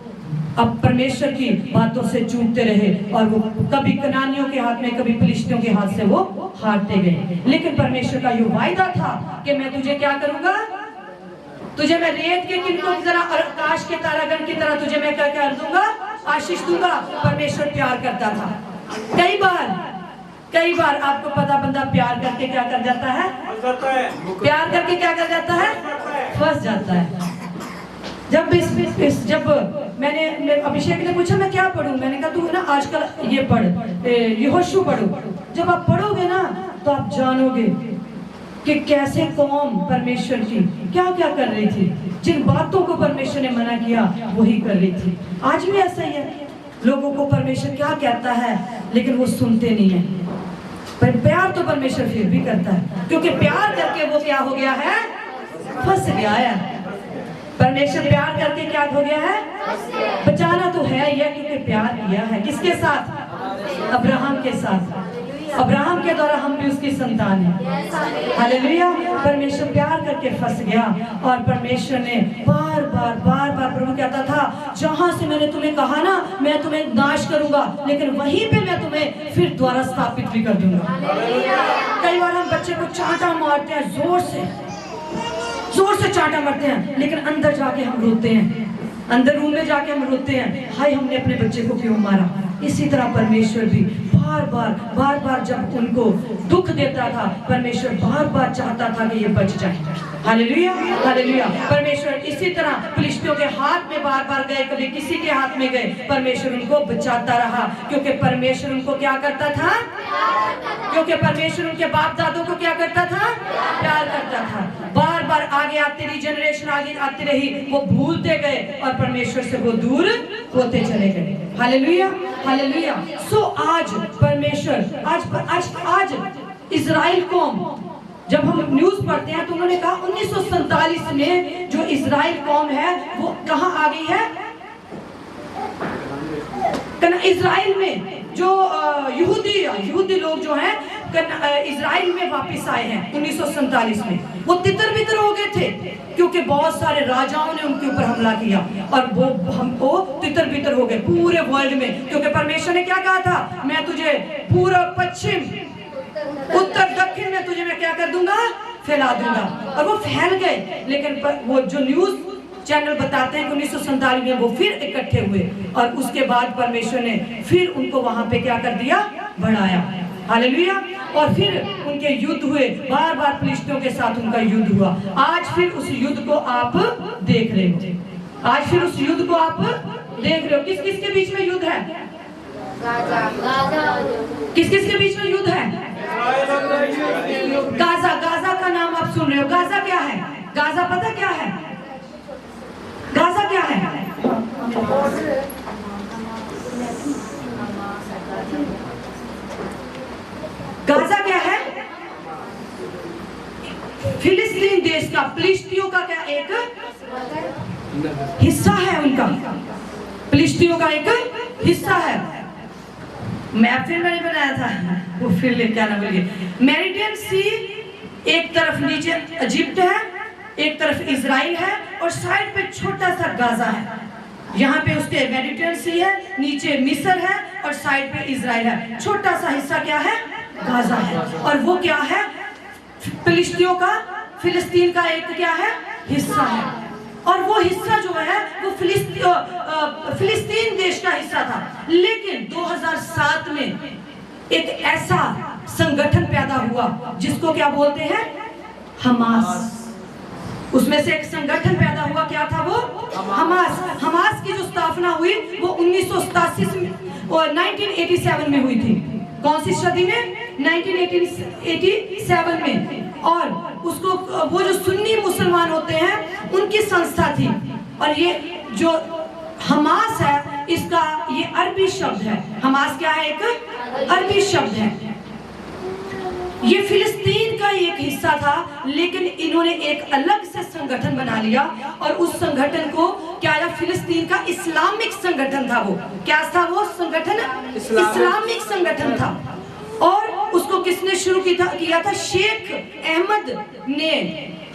अब परमेश्वर की बातों से चूकते रहे और वो कभी कनानियों के हाथ में, कभी फिलिस्तियों के हाथ से वो हारते गए। लेकिन परमेश्वर का ये वायदा था कि मैं तुझे क्या करूंगा, तुझे मैं रेत के किनकों की तरह और आकाश के तारागण की तरह तुझे मैं क्या कर दूंगा, आशीष दूंगा। परमेश्वर प्यार करता था। कई बार आपको पता, बंदा प्यार करके क्या कर जाता है, प्यार करके क्या कर जाता है, फंस जाता है। जब मैंने अभिषेक ने पूछा मैं क्या पढ़ूं, मैंने कहा तू ना आजकल ये पढ़, यहोशू पढ़ो। जब आप पढ़ोगे ना तो आप जानोगे कि कैसे कौम परमेश्वर की क्या क्या कर रही थी, जिन बातों को परमेश्वर ने मना किया वही कर रही थी। आज भी ऐसा ही है, लोगों को परमेश्वर क्या कहता है लेकिन वो सुनते नहीं है। पर प्यार तो परमेश्वर फिर भी करता है, क्योंकि प्यार करके वो क्या हो गया है, फंस गया है। परमेश्वर प्यार करके क्या हो गया है, बचाना तो है यह, क्योंकि प्यार किया है किसके साथ, अब्राहम के साथ। अब्राहम के द्वारा हम भी उसकी संतान हैं। हालेलुया। परमेश्वर प्यार करके फंस गया और परमेश्वर ने बार बार प्रभु कहता था, जहां से मैंने तुम्हें कहा ना मैं तुम्हें नाश करूंगा, लेकिन वहीं पे मैं तुम्हें फिर द्वारा स्थापित भी कर दूंगा। कई बार हम बच्चे को चांटा मारते हैं, जोर से चांटा मारते हैं, लेकिन अंदर जाके हम रोते हैं, अंदर रूम में जाके हम रोते हैं, हाय हमने अपने बच्चे को क्यों मारा। इसी तरह परमेश्वर भी बार बार जब उनको दुख देता था, परमेश्वर बार बार चाहता था कि ये बच जाए। Hallelujah hallelujah. परमेश्वर इसी तरह फिलिस्तियों के हाथ में बार बार गए, कभी किसी के हाथ में गए, परमेश्वर उनको बचाता रहा, क्योंकि परमेश्वर उनको क्या करता था, क्योंकि परमेश्वर उनके बाप दादों को क्या करता था, प्यार करता था। बार बार आगे आती रही, जनरेशन आगे आती रही, वो भूलते गए और परमेश्वर से वो दूर होते चले गए। Hallelujah hallelujah. सो आज परमेश्वर आज इजराइल कौम, जब हम न्यूज पढ़ते हैं तो उन्होंने कहा 1947 में जो इजराइल कौम है वो कहां आ गई है, इजराइल में जो यहूदी लोग जो हैं इजराइल में वापस आए हैं 1947 में। वो तितर बितर हो गए थे क्योंकि बहुत सारे राजाओं ने उनके ऊपर हमला किया और वो हमको तितर बितर हो गए पूरे वर्ल्ड में, क्योंकि परमेश्वर ने क्या कहा था, मैं तुझे पूर्व पश्चिम उत्तर दक्षिण में तुझे मैं क्या कर दूंगा, फैला दूंगा। और वो फैल गए, लेकिन वो जो न्यूज चैनल बताते हैं कि 1947 में वो फिर इकट्ठे हुए और उसके बाद परमेश्वर ने फिर उनको वहां पे क्या कर दिया, बढ़ाया। हालेलुया। और फिर उनके युद्ध हुए, बार बार फिलिस्तियों के साथ उनका युद्ध हुआ। आज फिर उस युद्ध को आप देख रहे हो, आज फिर उस युद्ध को आप देख रहे हो। किस किस के बीच में युद्ध है, किस किस के बीच में युद्ध है, गाजा का नाम आप सुन रहे हो। गाजा क्या है, गाजा पता क्या है, गाजा क्या है, गाजा क्या है, फिलिस्तीन देश का, फिलिस्तियों का क्या एक हिस्सा है, उनका फिलिस्तियों का एक हिस्सा है। मैप फिर मैंने बनाया था, वो फिर लेके आना भूल गए। मेडिटेरियन सी एक तरफ नीचे इजिप्ट है, एक तरफ इजराइल है और साइड पे छोटा सा गाजा है। यहाँ पे उसके मेडिटेरियन सी है, नीचे मिस्र है और साइड पे इजराइल है। छोटा सा हिस्सा क्या है, गाजा है। और वो क्या है, फिलिस्तियों का, फिलिस्तीन का एक क्या है, हिस्सा है। और वो हिस्सा जो है वो फिलिस्तीन देश का हिस्सा था। लेकिन 2007 में एक ऐसा संगठन पैदा हुआ जिसको क्या बोलते हैं, हमास। उसमें से एक संगठन पैदा हुआ, क्या था वो, हमास। हमास की जो स्थापना हुई वो 1987 और 1987 में हुई थी। कौन सी सदी में, 1987 में। और उसको वो जो सुन्नी मुसलमान होते हैं उनकी संस्था थी। और ये जो हमास है, इसका ये अरबी शब्द है। हमास क्या है, एक अरबी शब्द है। ये फिलिस्तीन का एक हिस्सा था, लेकिन इन्होंने एक अलग से संगठन बना लिया और उस संगठन को क्या, फिलिस्तीन का इस्लामिक संगठन था। वो क्या था, वो संगठन इस्लामिक संगठन था। और उसको किसने शुरू किया था? शेख अहमद ने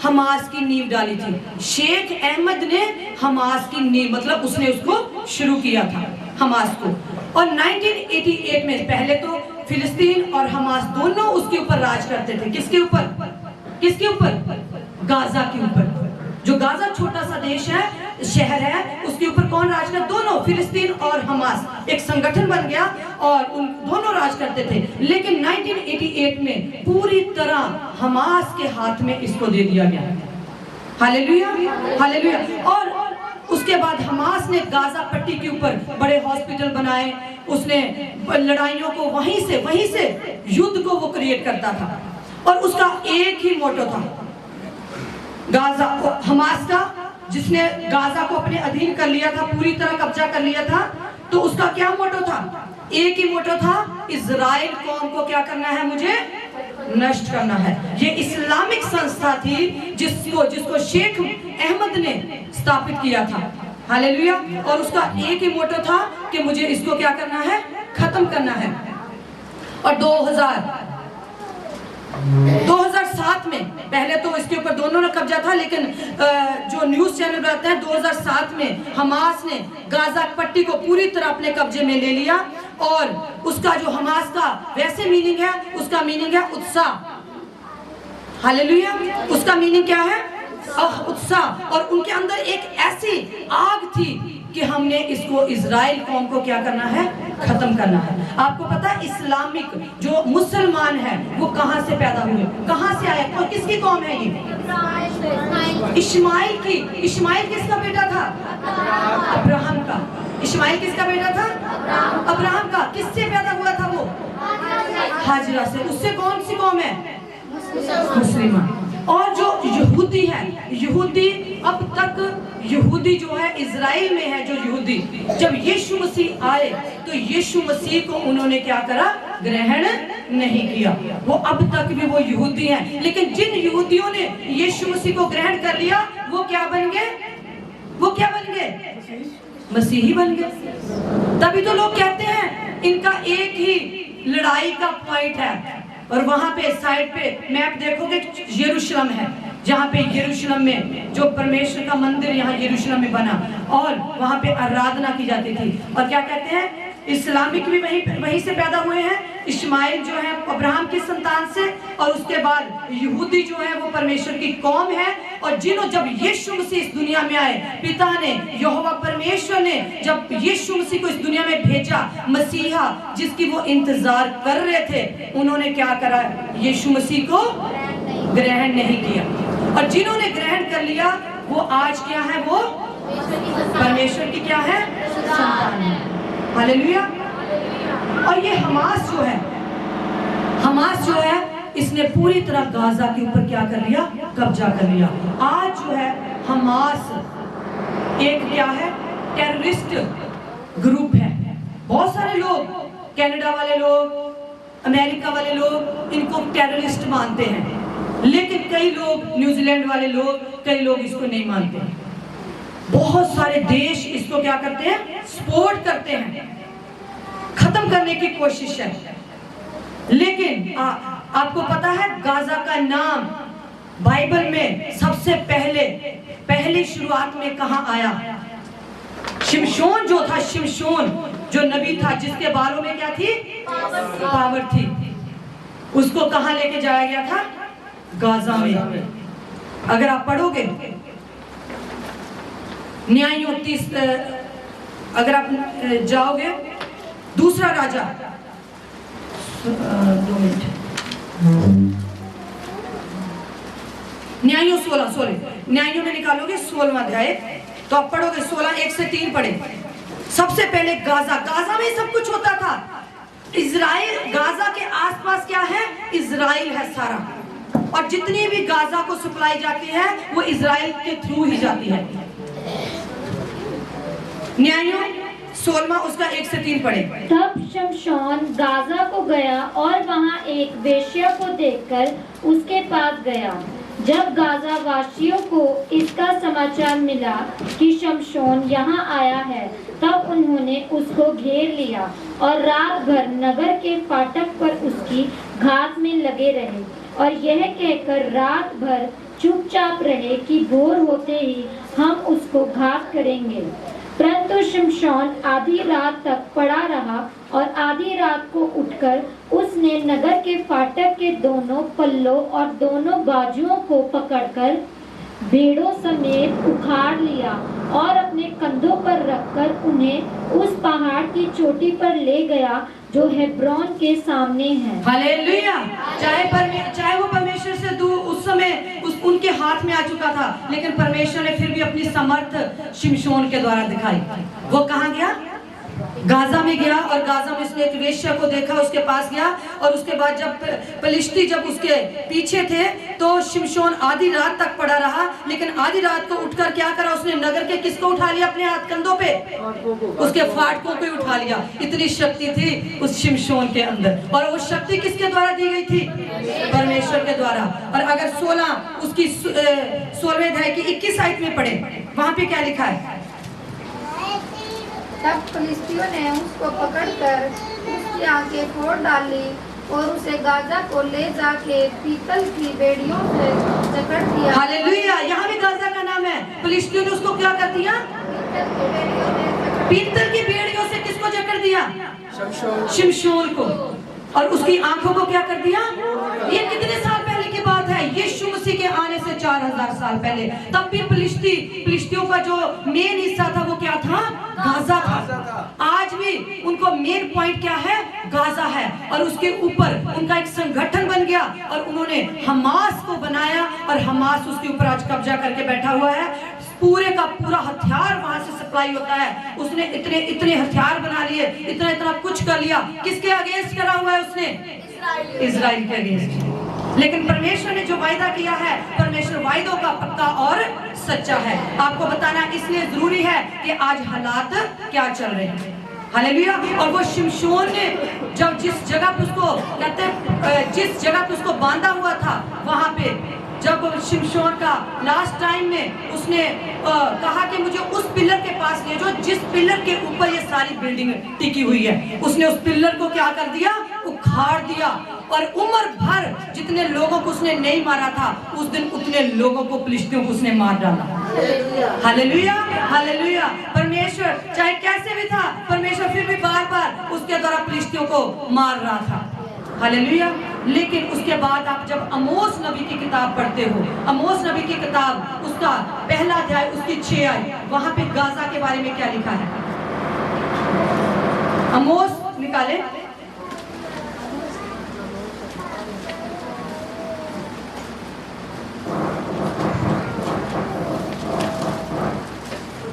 हमास की नींव डाली थी। शेख अहमद ने हमास की नींव, मतलब उसने उसको शुरू किया था हमास को। और 1988 में, पहले तो फिलिस्तीन और हमास दोनों उसके ऊपर राज करते थे। किसके ऊपर? किसके ऊपर? गाजा के ऊपर। जो गाजा छोटा सा देश है, शहर है, उसके ऊपर कौन राज करता? दोनों, फिलिस्तीन और हमास एक संगठन बन गया और उन दोनों राज करते थे। लेकिन 1988 में पूरी तरह हमास के हाथ में इसको दे दिया गया। Hallelujah, hallelujah. और उसके बाद हमास ने गाजा पट्टी के ऊपर बड़े हॉस्पिटल बनाए। उसने लड़ाइयों को वहीं से युद्ध को वो क्रिएट करता था। और उसका एक ही मोटो था, गाजा, हमास का, जिसने गाजा को अपने अधीन कर लिया था, पूरी तरह कब्जा कर लिया था। तो उसका क्या मोटो था? एक ही मोटो था, इजराइल कौम को क्या करना है? मुझे नष्ट करना है। ये इस्लामिक संस्था थी जिसको शेख अहमद ने स्थापित किया था। हालेलुया। और उसका एक ही मोटो था कि मुझे इसको क्या करना है? खत्म करना है। और 2007 में, पहले तो इसके ऊपर दोनों ने कब्जा था, लेकिन जो न्यूज चैनल बताते हैं 2007 में हमास ने गाजा पट्टी को पूरी तरह अपने कब्जे में ले लिया। और उसका जो हमास का वैसे मीनिंग है, उसका मीनिंग है उत्साह। हालेलुया। उसका मीनिंग क्या है? उत्साह। और उनके अंदर एक ऐसी आग थी कि हमने इसको, इजराइल कौम को क्या करना है? खत्म करना है। आपको पता है इस्लामिक जो मुसलमान है वो कहां से पैदा हुए, कहां से आए? और किसकी कौम है ये? इस्माइल की। इस्माइल किसका बेटा था? अब्राहम का। इस्माइल किसका बेटा था? अब्राहम का। किससे पैदा हुआ था वो? हाजिरा से। उससे कौन सी कौम है? मुसलमान। और जो यहूदी है, यहूदी अब तक, यहूदी जो है इजराइल में है, जो यहूदी, जब यीशु मसीह आए तो यीशु मसीह को उन्होंने क्या करा? ग्रहण नहीं किया। वो अब तक भी वो यहूदी हैं। लेकिन जिन यहूदियों ने यीशु मसीह को ग्रहण कर लिया वो क्या बन गए? वो क्या बन गए? मसीही बन गए। तभी तो लोग कहते हैं इनका एक ही लड़ाई का पॉइंट है। और वहां पे साइड पे मैप देखोगे, यरूशलेम है, जहाँ पे यरूशलेम में जो परमेश्वर का मंदिर यहाँ यरूशलेम में बना और वहाँ पे आराधना की जाती थी। और क्या कहते हैं? इस्लामिक भी वहीं से पैदा हुए हैं। इस्माइल जो है अब्राहम की संतान से, और उसके बाद यहूदी जो है वो परमेश्वर की कौम है। और जब यीशु मसीह इस दुनिया में आए, पिता ने, यहोवा परमेश्वर ने जब यीशु मसीह को इस दुनिया में भेजा, मसीहा जिसकी वो इंतजार कर रहे थे, उन्होंने क्या करा? यीशु मसीह को ग्रहण नहीं किया। और जिन्होंने ग्रहण कर लिया वो आज क्या है? वो परमेश्वर की क्या है? संतान है। हालेलुया। और ये हमास जो है इसने पूरी तरह गाजा के ऊपर क्या कर लिया? कब्जा कर लिया। आज जो है हमास एक क्या है? टेररिस्ट ग्रुप है। बहुत सारे लोग, कनाडा वाले लोग, अमेरिका वाले लोग इनको टेररिस्ट मानते हैं। लेकिन कई लोग, न्यूजीलैंड वाले लोग, कई लोग इसको नहीं मानते। बहुत सारे देश इसको क्या करते हैं? सपोर्ट करते हैं, खत्म करने की कोशिश है। लेकिन आपको पता है गाजा का नाम बाइबल में सबसे पहले शुरुआत में कहां आया? शिमशोन जो था, शिमशोन जो नबी था, जिसके बालों में क्या थी? पावर थी। उसको कहां लेके जाया गया था? गाजा में। अगर आप पढ़ोगे न्यायों 30, अगर आप जाओगे दूसरा राजा, 2 मिनट, न्यायों 16 न्यायों में निकालोगे 16वां अध्याय, तो आप पढ़ोगे 16, 1 से 3 पढ़े। सबसे पहले गाजा में सब कुछ होता था। इजराइल, गाजा के आसपास क्या है? इजराइल है सारा। और जितनी भी गाजा को सप्लाई जाती है वो इजराइल के थ्रू ही जाती है। न्यायों 16 उसका 1 से 3 पढ़े। तब शमशोन गाजा को गया और वहां एक वेश्या को देखकर उसके पास गया। जब गाजा वासियों को इसका समाचार मिला कि शमशोन यहाँ आया है, तब उन्होंने उसको घेर लिया और रात भर नगर के फाटक पर उसकी घात में लगे रहे और यह कहकर रात भर चुपचाप रहे कि भोर होते ही हम उसको घात करेंगे। परंतु शिमशोन आधी रात तक पड़ा रहा और आधी रात को उठकर उसने नगर के फाटक के दोनों पल्लों और दोनों बाजुओं को पकड़कर भेड़ों समेत उखाड़ लिया और अपने कंधों पर रखकर उन्हें उस पहाड़ की चोटी पर ले गया जो हेब्रोन के सामने है। हालेलुया। चाहे वो परमेश्वर से दूर उस समय उनके हाथ में आ चुका था, लेकिन परमेश्वर ने फिर भी अपनी समर्थ शिमशोन के द्वारा दिखाई। वो कहाँ गया? गाजा में गया और गाजा में उसने एक वेश्या को देखा, उसके पास गया और उसके बाद जब फिलिस्ती जब उसके पीछे थे तो शिमशोन आधी रात तक पड़ा रहा, लेकिन आधी रात को उठकर क्या करा उसने? नगर के किसको उठा लिया अपने हाथ कंधों पे? उसके फाटकों पे उठा लिया। इतनी शक्ति थी उस शिमशोन के अंदर, और वो शक्ति किसके द्वारा दी गई थी? परमेश्वर के द्वारा। और अगर 16वें अध्याय की 21 आयत में पढ़े, वहां पे क्या लिखा है? तब फिलिस्तियों ने उसको पकड़कर उसकी आंखें फोड़ डाली और उसे गाजा को ले जाके पीतल की बेड़ियों से जकड़ दिया। हालेलुया। यहाँ भी गाजा का नाम है। फिलिस्तियों ने उसको क्या कर दिया? पीतल की बेड़ियों से किसको जकड़ दिया? शिमशोन को। और उसकी आंखों को क्या कर दिया? ये कितने साल पहले की बात है? यीशु मसीह के आने से 4000 साल पहले। तब भी फिलिस्तियों का जो मेन हिस्सा था वो क्या था? गाजा था। आज भी उनको मेन पॉइंट क्या है? गाजा है। और उसके ऊपर उनका एक संगठन बन गया और उन्होंने हमास को बनाया और हमास उसके ऊपर आज कब्जा करके बैठा हुआ है। पूरे का पूरा हथियार वहां से सप्लाई होता है। उसने इतने हथियार बना लिए, इतना कुछ कर लिया। किसके अगेंस्ट करा हुआ है उसने? इजराइल के अगेंस्ट। लेकिन परमेश्वर ने जो वायदा किया है, परमेश्वर वायदों का पक्का और सच्चा है। आपको बताना इसलिए जरूरी है कि आज हालात क्या चल रहे हैं। हालेलुया। और वो शिमशोन ने जब जिस जगह पे उसको कहते हैं, जिस जगह पे उसको बांधा हुआ था, वहां पे जब शिमशोन का लास्ट टाइम में उसने कहा कि मुझे उस पिलर के पास ले जाओ जिस पिलर के ऊपर ये सारी बिल्डिंग टिकी हुई है। उसने उस पिलर को क्या कर दिया? उखाड़ दिया। और उम्र भर जितने लोगों को उसने नहीं मारा था, उस दिन उतने लोगों को फिलिस्तियों को उसने मार डाला। Hallelujah, hallelujah. परमेश्वर चाहे कैसे भी था, परमेश्वर फिर भी बार बार उसके द्वारा फिलिस्तियों को मार रहा था। हालेलुया। लेकिन उसके बाद आप जब आमोस नबी की किताब पढ़ते हो, आमोस नबी की किताब उसका पहला अध्याय उसकी 6 आयत, वहां पे गाजा के बारे में क्या लिखा है? आमोस निकाले।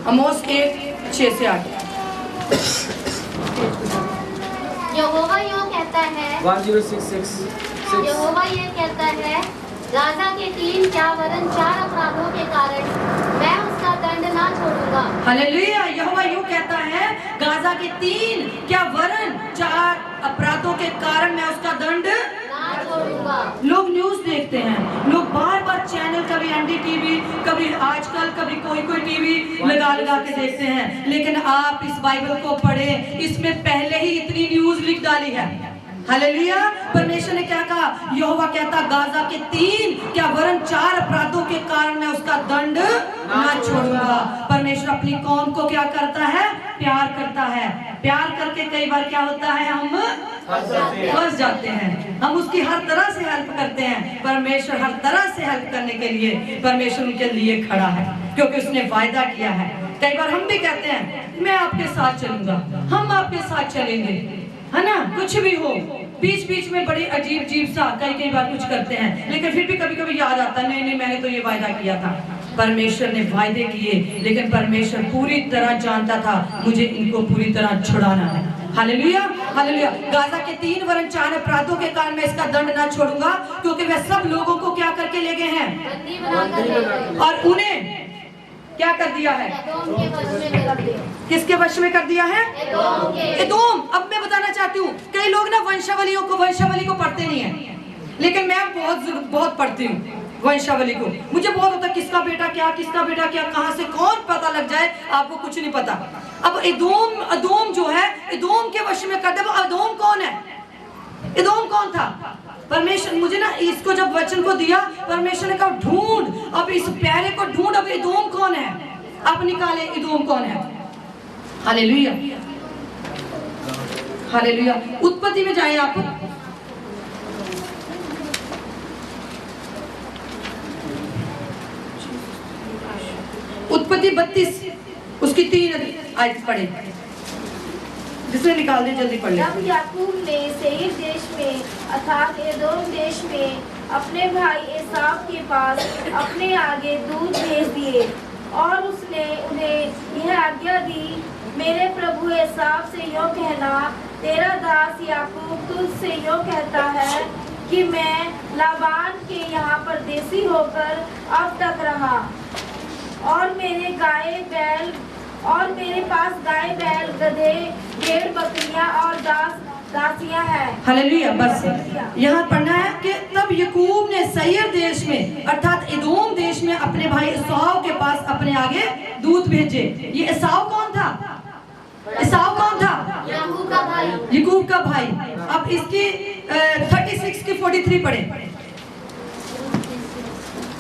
आमोस 1:6 से 8। यहोवा यूं कहता है, 1066 यहोवा ये कहता है, गाजा के 3 क्या वरन 4 अपराधों के कारण मैं उसका दंड ना छोड़ूंगा। हालेलुया। यहोवा यूं कहता है, गाजा के 3 क्या वरन 4 अपराधों के कारण मैं उसका दंड ना छोड़ूंगा। लोग न्यूज देखते हैं, लोग बार बार चैनल, कभी एनडीटीवी, कभी आजकल, कभी कोई टीवी लगा के देखते हैं। लेकिन आप इस बाइबल को पढ़े, इसमें पहले ही इतनी न्यूज लिख डाली है। हालेलुया। परमेश्वर ने क्या कहा? यहोवा कहता, गाजा के 3 क्या वरन 4 अपराधों के कारण मैं उसका दंड ना छोड़ूंगा। परमेश्वर अपनी कौम को क्या करता है? प्यार करता है। प्यार करके कई बार क्या होता है? हम फंस जाते हैं। हम उसकी हर तरह से हेल्प करते हैं। परमेश्वर हर तरह से हेल्प करने के लिए परमेश्वर उनके लिए खड़ा है, क्योंकि उसने वायदा किया है। कई बार हम भी कहते हैं, मैं आपके साथ चलूंगा, हम आपके साथ चलेंगे, है ना? कुछ भी हो, बीच में बड़ी अजीब सा कई बार कुछ करते हैं, लेकिन फिर भी कभी याद आता है, नहीं मैंने तो ये वायदा किया था। परमेश्वर ने वायदे किए, लेकिन परमेश्वर पूरी तरह जानता था मुझे इनको पूरी तरह छुड़ाना है। Hallelujah, hallelujah. गाजा के 3 वरन 4 अपराधों के कारण मैं इसका दंड ना छोड़ूंगा, क्योंकि वह सब लोगों को क्या करके ले गए हैं? बंदी बनाकर ले गए और उन्हें क्या कर दिया है? एदोम के वश में कर दिया। किसके वश में कर दिया है? एदोम के। एदोम। अब मैं बताना चाहती हूँ, कई लोग ना वंशावली को पढ़ते नहीं है, लेकिन मैं बहुत पढ़ती हूँ वंशावली को। मुझे बहुत होता किसका बेटा क्या, किसका बेटा क्या, कहां से कौन पता लग जाए, आपको कुछ नहीं पता। अब एदोम जो है, एदोम के वश में कर दे। वो एदोम कौन है? एदोम कौन था? परमेश्वर मुझे ना इसको जब वचन को दिया, परमेश्वर ने कहा ढूंढ, अब इस प्यारे को ढूंढ, अब एदोम कौन है, आप निकाले एदोम कौन है। Hallelujah, hallelujah. उत्पत्ति में जाएं आप, उत्पत्ति 32 उसकी 3 आयत पढ़े, जिसने निकाल दे जल्दी पढ़ ले। जब याकूब ने सेईर देश में अर्थात एदोम देश में अपने भाई एसाव के पास अपने आगे दूत भेज दिए और उसने उन्हें यह आज्ञा दी, मेरे प्रभु एसाव से यूँ कहना, तेरा दास याकूब तुझसे यूँ कहता है कि मैं लाबान के यहाँ परदेसी होकर अब तक रहा और मेरे पास गाय बैल गधे भेड़ बकरियां और दासियां हैं। हालेलुया। बस यहाँ पढ़ना है कि तब याकूब ने सेईर देश में अर्थात एदोम देश में अपने भाई एसाव के पास अपने आगे दूत भेजे। ये एसाव कौन था? एसाव कौन था? याकूब का भाई। याकूब का भाई। अब इसकी 36 की 43 पढ़े,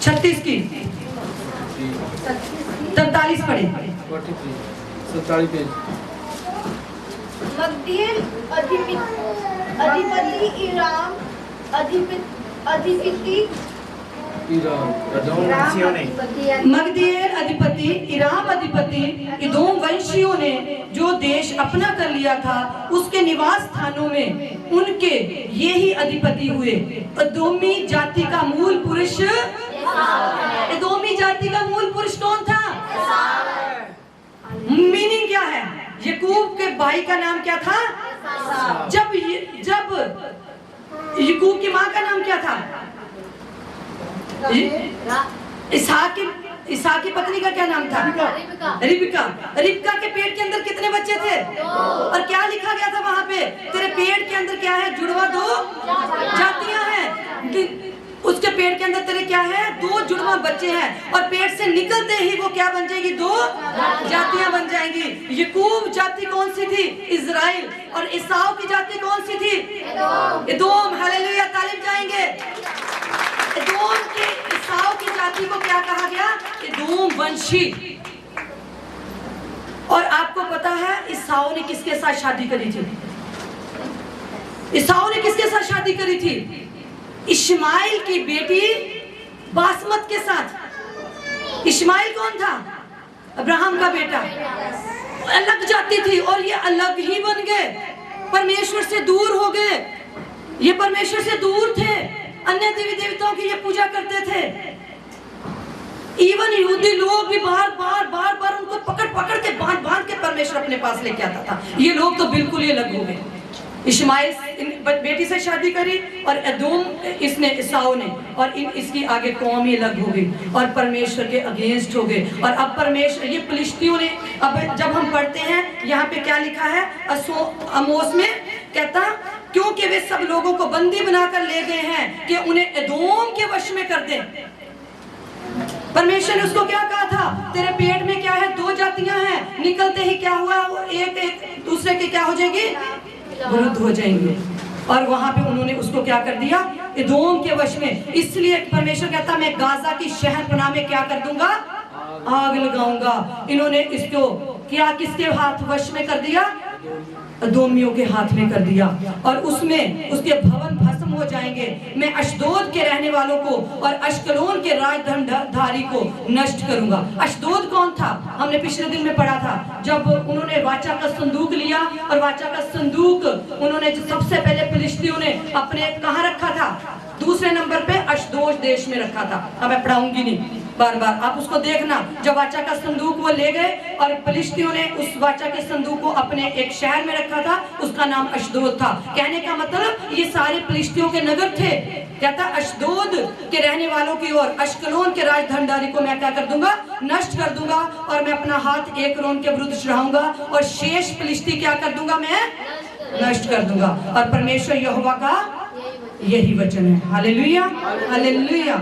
36 की 43 पढ़े, 47 पेज। मगदीएल अधिपति इराम अधिपति मगदीएल अधिपति, इराम अधिपति, एदोम वंशियों ने जो देश अपना कर लिया था, उसके निवास स्थानों में उनके ये ही अधिपति हुए। एदोमी जाति का मूल पुरुष, एदोमी जाति का मूल पुरुष कौन था? मीनिंग क्या है? याकूब के भाई का नाम क्या था? जब याकूब की माँ का नाम क्या था? इसहाक की पत्नी का क्या नाम था? रिबका। रिबका के पेट के अंदर कितने बच्चे थे? और क्या लिखा गया था वहां पे? तेरे पेट के अंदर क्या है? जुड़वा 2 जातियां हैं। उसके पेट के अंदर तेरे क्या है? 2 जुड़वा बच्चे हैं और पेट से निकलते ही वो क्या बन जाएगी? 2 जातियां बन जाएंगी। याकूब जाति कौन सी थी? इजराइल। और एसाव की जाति कौन सी थी? एदोम। हालेलुया, तालिब जाएंगे। एदोम की, एसाव की जाति को क्या कहा गया? एदोम वंशी। और आपको पता है एसाव ने किसके साथ शादी करी थी? एसाव ने किसके साथ शादी करी थी? इश्माइल की बेटी बासमत के साथ। इश्माइल कौन था? अब्राहम का बेटा। अलग जाति थी और ये अलग ही बन गए, परमेश्वर से दूर हो गए। ये परमेश्वर से दूर थे, अन्य देवी देवताओं की ये पूजा करते थे। इवन यहूदी लोग भी बार उनको पकड़ के बांध के परमेश्वर अपने पास लेके आता था। ये लोग तो बिल्कुल ही अलग हो गए। इश्माइल बेटी से शादी करी और एदोम इसने, एसाव ने, और इसकी आगे कौम ही अलग हो गई और परमेश्वर के अगेंस्ट हो गए। और अब परमेश्वर, ये फिलिस्तीनियों ने, अब जब हम पढ़ते हैं यहाँ पे क्या लिखा है आमोस में, कहता क्योंकि वे सब लोगों को बंदी बनाकर ले गए हैं कि उन्हें एदोम के वश में कर दें। परमेश्वर ने उसको क्या कहा था? तेरे पेट में क्या है? 2 जातियां हैं। निकलते ही क्या हुआ? वो एक दूसरे के क्या हो जाएगी? विरुद्ध हो जाएंगे। और वहां पे उन्होंने उसको क्या कर दिया? एदोम के वश में। इसलिए परमेश्वर कहता मैं गाजा की शहरपनाह में क्या कर दूंगा? आग लगाऊंगा। इन्होंने इसको क्या किसके हाथ वश में कर दिया? एदोमियों के हाथ में कर दिया और उसमें उसके भवन भस्म हो जाएंगे। मैं अशदोद के रहने वालों को और अश्कलोन के राजधारी को नष्ट करूंगा। अशदोद कौन था? हमने पिछले दिन में पढ़ा था, जब उन्होंने वाचा का संदूक लिया और वाचा का संदूक उन्होंने सबसे पहले फिलिस्तीनियों ने अपने कहाँ रखा था? दूसरे नंबर पे अशदोद देश में रखा था। अब मैं पढ़ाऊंगी नहीं बार, आप उसको देखना। जब वाचा का संदूक वो ले गए और फिलिस्तीनियों ने उस वाचा के संदूक को अपने एक शहर में रखा था, उसका नाम अशदोद था। कहने का मतलब ये सारे फिलिस्तीनियों के नगर थे। कहता अशदोद के रहने वालों की ओर अश्कलोन के राजधानी को मैं क्या कर दूंगा? नष्ट कर दूंगा और मैं अपना हाथ एक्रोन के विरुद्ध चढ़ाऊंगा और शेष फिलिस्ती क्या कर दूंगा? मैं नष्ट कर दूंगा। और परमेश्वर यहोवा का यही वचन है। Hallelujah, hallelujah.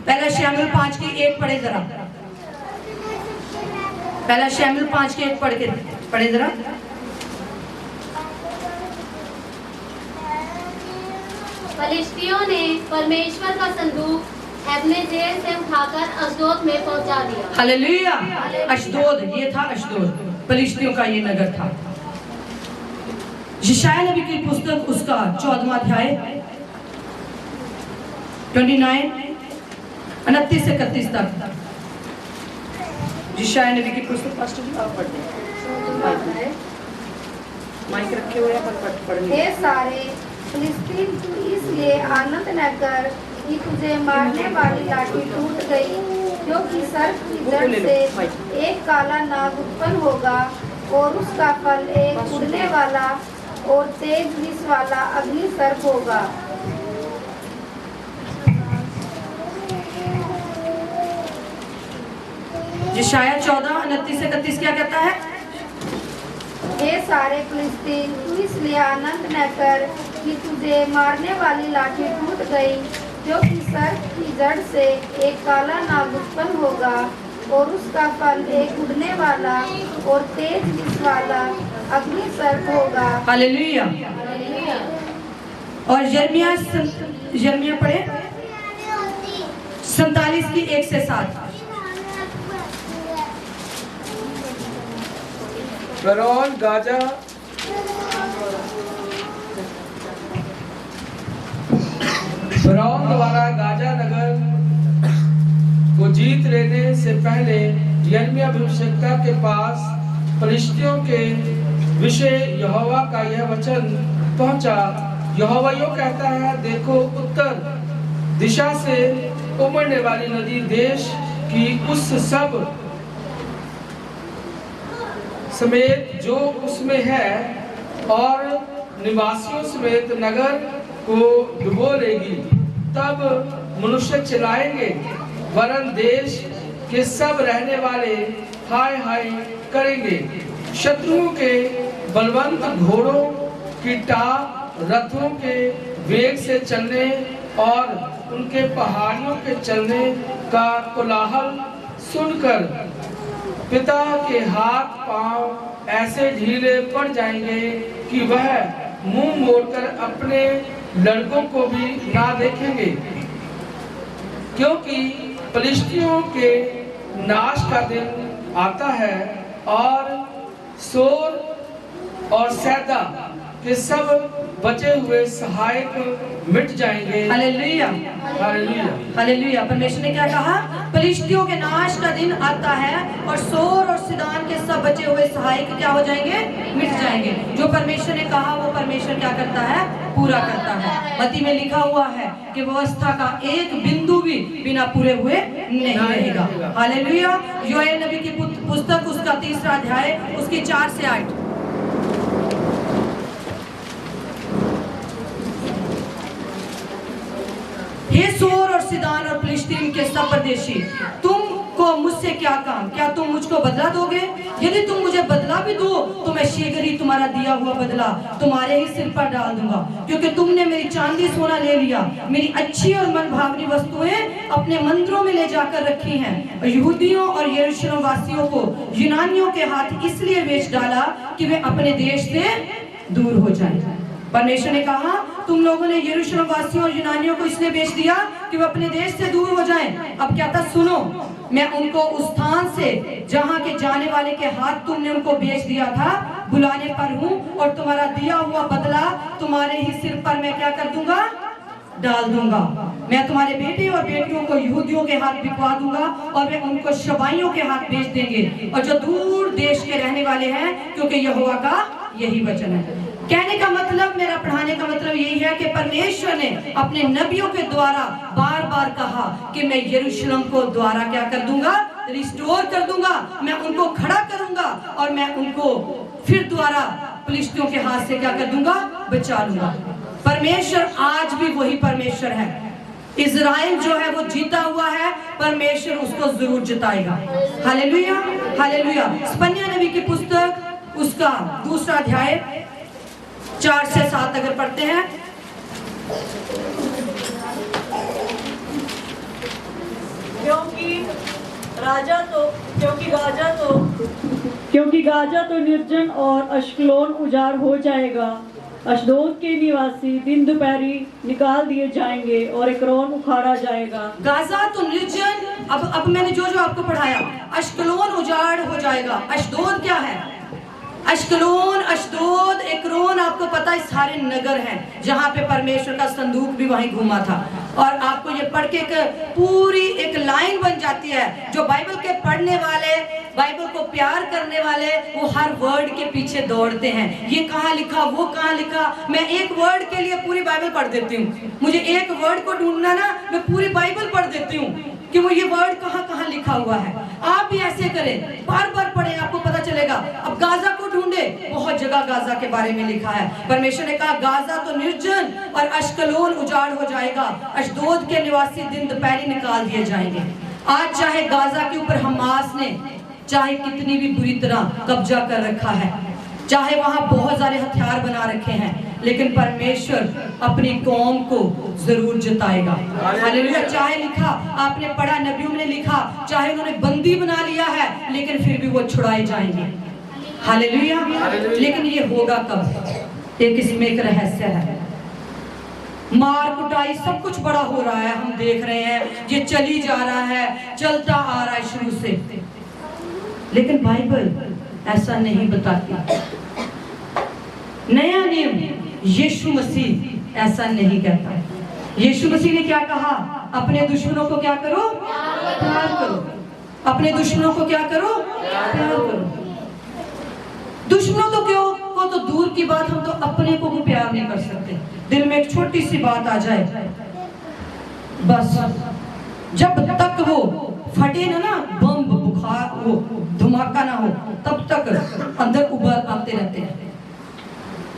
पहला शमूएल 5 की 1 पढ़े जरा। पहला शमूएल 5 की 1 पढ़े जरा। फलिस्तियों ने परमेश्वर का संदूक एबनेजेर से उठाकर अशदोद में पहुंचा दिया। हालेलुया। अशदोद, ये था अशदोद, फलिस्तियों का ये नगर था। यशायाह नबी की पुस्तक उसका 14वां अध्याय 29 29 से 31 तक। यशायाह नबी की पुस्तक माइक रखे हुए अपन पढ़ने। हे सारे फिलिस्तीन, तू इसलिए आनंद न कर कि तुझे मारने वाली लाठी टूट गई, क्योंकि सर्प की जड़ से एक काला नाग उत्पन्न होगा और उसका फल एक उड़ने वाला और तेज विष वाला अग्नि सर्प होगा। यशायाह 14:29 से 31 क्या कहता है? हे सारे फिलिस्तीन, तू इसलिए आनंद न कर कि तुझे मारने वाली लाठी टूट गई, क्योंकि सर्प की जड़ से एक काला नाग उत्पन्न होगा और उसका फल एक उड़ने वाला और तेज विष वाला अग्नि सर्प होगा। हालेलुया। और यिर्मयाह पढ़े 47 की 1 से 7। फ़िरौन गाजा फिरौन द्वारा गाजा नगर को जीत लेने से पहले यिर्मयाह भविष्यवक्ता के पास फलिस्तियों के विषय यहोवा का यह वचन पहुंचा। यहोवा यूं कहता है, देखो उत्तर दिशा से उमड़ने वाली नदी देश की उस सब समेत जो उसमें है और निवासियों समेत नगर को डुबो लेगी। तब मनुष्य चिल्लाएंगे, वरन देश के सब रहने वाले हाय हाय करेंगे। शत्रुओं के बलवंत घोड़ों की टाप, रथों के वेग से चलने और उनके पहाड़ियों के चलने का कोलाहल सुनकर पिता के हाथ पांव ऐसे ढीले पड़ जाएंगे कि वह मुंह मोड़कर अपने लड़कों को भी ना देखेंगे, क्योंकि फिलिस्तियों के नाश का दिन आता है और सोर और सैदा के सब बचे हुए सहायक मिट जाएंगे। हालेलुया। हालेलुया। हालेलुया। परमेश्वर ने क्या कहा? फिलिस्तियों के नाश का दिन आता है और सोर और सिदान के सब बचे हुए सहायक क्या हो जाएंगे? मिट जाएंगे। जो परमेश्वर ने कहा वो परमेश्वर क्या करता है? पूरा करता है। मत्ती में लिखा हुआ है कि व्यवस्था का एक बिंदु भी बिना पूरे हुए नहीं रहेगा। हालेलुया। योएल नबी की पुस्तक उसका 3रा अध्याय उसकी 4 से 8। हे सोर और सिदान और फिलिस्तीन के सब परदेशी, तुमको मुझसे क्या काम? क्या तुम मुझको बदला दोगे? यदि तुम मुझे बदला भी दो तो मैं शीघ्र ही तुम्हारा दिया हुआ बदला तुम्हारे ही सिर पर डाल दूंगा, क्योंकि तुमने मेरी चांदी सोना ले लिया, मेरी अच्छी और मनभावनी वस्तुएं अपने मंदिरों में ले जाकर रखी हैं। और यहूदियों और यरूशलेम वासियों को यूनानियों के हाथ इसलिए बेच डाला कि वे अपने देश से दूर हो जाएं। परमेश्वर ने कहा तुम लोगों ने यरूशलेम वासियों और यूनानियों को इसलिए बेच दिया कि वो अपने देश से दूर हो जाएं। अब क्या था? सुनो, मैं उनको उस स्थान से जहां के जाने वाले के हाथ तुमने उनको बेच दिया था बुलाने पर हूँ, और तुम्हारा दिया हुआ बदला तुम्हारे ही सिर पर मैं क्या कर दूंगा? डाल दूंगा। मैं तुम्हारे बेटे और बेटियों को यहूदियों के हाथ बिकवा दूंगा और वे उनको शबाइयों के हाथ बेच देंगे, और जो दूर देश के रहने वाले हैं, क्योंकि यहोवा का यही वचन है। कहने का मतलब, मेरा पढ़ाने का मतलब यही है कि परमेश्वर ने अपने नबियों के द्वारा बार बार कहा कि मैं यरूशलेम को द्वारा क्या कर दूंगा? रिस्टोर कर दूंगा, मैं उनको खड़ा करूंगा और मैं उनको फिर द्वारा फिलिस्तियों के हाथ से क्या कर दूंगा? बचा लूंगा। परमेश्वर आज भी वही परमेश्वर है। इज़राइल जो है वो जीता हुआ है, परमेश्वर उसको जरूर जिताएगा। हालेलुया। हालेलुया। स्पन्या नबी की पुस्तक उसका 2रा अध्याय 4 से 7 अगर पढ़ते हैं। क्योंकि गाजा तो निर्जन और अश्कलोन उजाड़ हो जाएगा। अशदोद के निवासी दिन दोपहरी निकाल दिए जाएंगे और एक्रोन उखाड़ा जाएगा। गाजा तो निर्जन, अब मैंने जो आपको पढ़ाया, अश्कलोन उजाड़ हो जाएगा। अशदोद क्या है? अश्कलोन, अशदोद, एक्रोन, आपको पता है सारे नगर हैं जहाँ पे परमेश्वर का संदूक भी वहीं घूमा था। और आपको ये पढ़ के पूरी एक लाइन बन जाती है। जो बाइबल के पढ़ने वाले, बाइबल को प्यार करने वाले, वो हर वर्ड के पीछे दौड़ते हैं। ये कहाँ लिखा, वो कहाँ लिखा। मैं एक वर्ड के लिए पूरी बाइबल पढ़ देती हूँ। मुझे एक वर्ड को ढूंढना ना, मैं पूरी बाइबल पढ़ देती हूँ कि वो ये वर्ड कहाँ कहाँ लिखा हुआ है। आप भी ऐसे करें, बार बार पढ़ें, आपको पता चलेगा। अब गाजा को ढूंढे, बहुत जगह गाजा के बारे में लिखा है। परमेश्वर ने कहा गाजा तो निर्जन और अश्कलोन उजाड़ हो जाएगा, अशदोद के निवासी दिन दोपहरी निकाल दिए जाएंगे। आज चाहे गाजा के ऊपर हमास ने चाहे कितनी भी बुरी तरह कब्जा कर रखा है, चाहे वहां बहुत सारे हथियार बना रखे हैं, लेकिन परमेश्वर अपनी कौम को जरूर जिताएगा। हालेलुया। चाहे लिखा, आपने पढ़ा, नबियों ने लिखा, चाहे उन्होंने बंदी बना लिया है, लेकिन फिर भी वो छुड़ाए जाएंगे। हालेलुया। लेकिन ये होगा कब? एक इसमें एक रहस्य है। मार कुटाई सब कुछ बड़ा हो रहा है, हम देख रहे हैं, ये चली जा रहा है, चलता आ रहा है शुरू से, लेकिन बाइबल ऐसा नहीं बताती। नया नियम यीशु मसीह ऐसा नहीं कहता। यीशु मसीह ने क्या कहा? अपने दुश्मनों को क्या करो? प्यार करो। अपने दुश्मनों को क्या करो? प्यार करो। दुश्मनों तो क्यों को तो दूर की बात, हम तो अपने को भी प्यार नहीं कर सकते। दिल में एक छोटी सी बात आ जाए, बस जब तक वो फटे ना बम बुखार, वो धमाका ना हो, तब तक अंदर उबाल आते रहते हैं।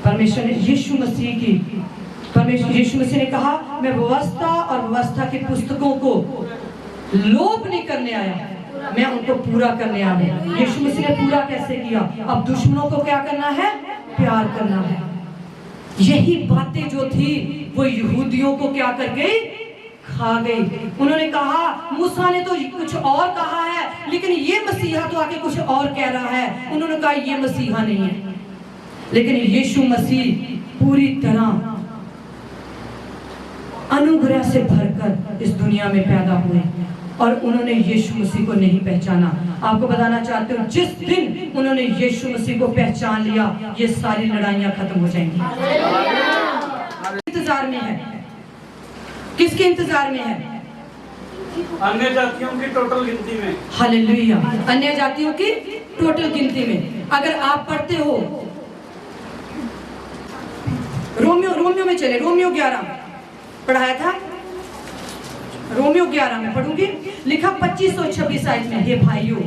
परमेश्वर ने यीशु मसीह ने कहा, मैं व्यवस्था और व्यवस्था की पुस्तकों को लोप नहीं करने आया, मैं उनको पूरा करने आया। यीशु मसीह ने पूरा कैसे किया? अब दुश्मनों को क्या करना है? प्यार करना है। यही बातें जो थी वो यहूदियों को क्या कर गई? खा गई। उन्होंने कहा मूसा ने तो कुछ और कहा है, लेकिन ये मसीहा तो आके कुछ और कह रहा है। उन्होंने कहा ये मसीहा नहीं है। लेकिन यीशु मसीह पूरी तरह अनुग्रह से भरकर इस दुनिया में पैदा हुए और उन्होंने यीशु मसीह को नहीं पहचाना। आपको बताना चाहते हूँ, जिस दिन उन्होंने यीशु मसीह को पहचान लिया, ये सारी लड़ाइयां खत्म हो जाएंगी। इंतजार में है, किसके इंतजार में है? अन्य जातियों की टोटल गिनती में। हालेलुया। अन्य जातियों की टोटल गिनती में। अगर आप पढ़ते हो रोमियो में चले, रोमियो 11 पढ़ाया था, रोमियो 11 में पढ़ूंगी, लिखा 25 और 26 आयत में, हे भाइयों,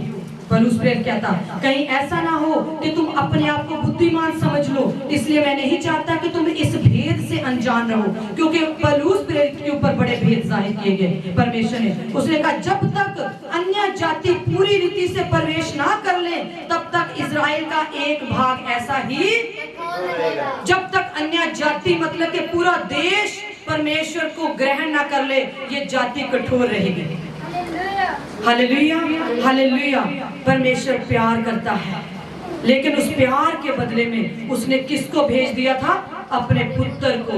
पौलुस प्रेरित कहता, कहीं ऐसा ना हो कि तुम अपने आप को बुद्धिमान समझ लो, इसलिए मैं नहीं चाहता कि तुम इस भेद से अनजान रहो, क्योंकि पौलुस प्रेरित के ऊपर बड़े भेद जाहिर किए गए परमेश्वर ने। उसने कहा जब तक अन्य जाति पूरी रीति से प्रवेश ना कर ले, तब तक इजराइल का एक भाग ऐसा ही, जब तक अन्य जाति मतलब कि पूरा देश परमेश्वर को ग्रहण ना कर ले, ये जाति कठोर रहेगी। Hallelujah, hallelujah. परमेश्वर प्यार करता है, लेकिन उस प्यार के बदले में उसने किसको भेज दिया था? अपने पुत्र को।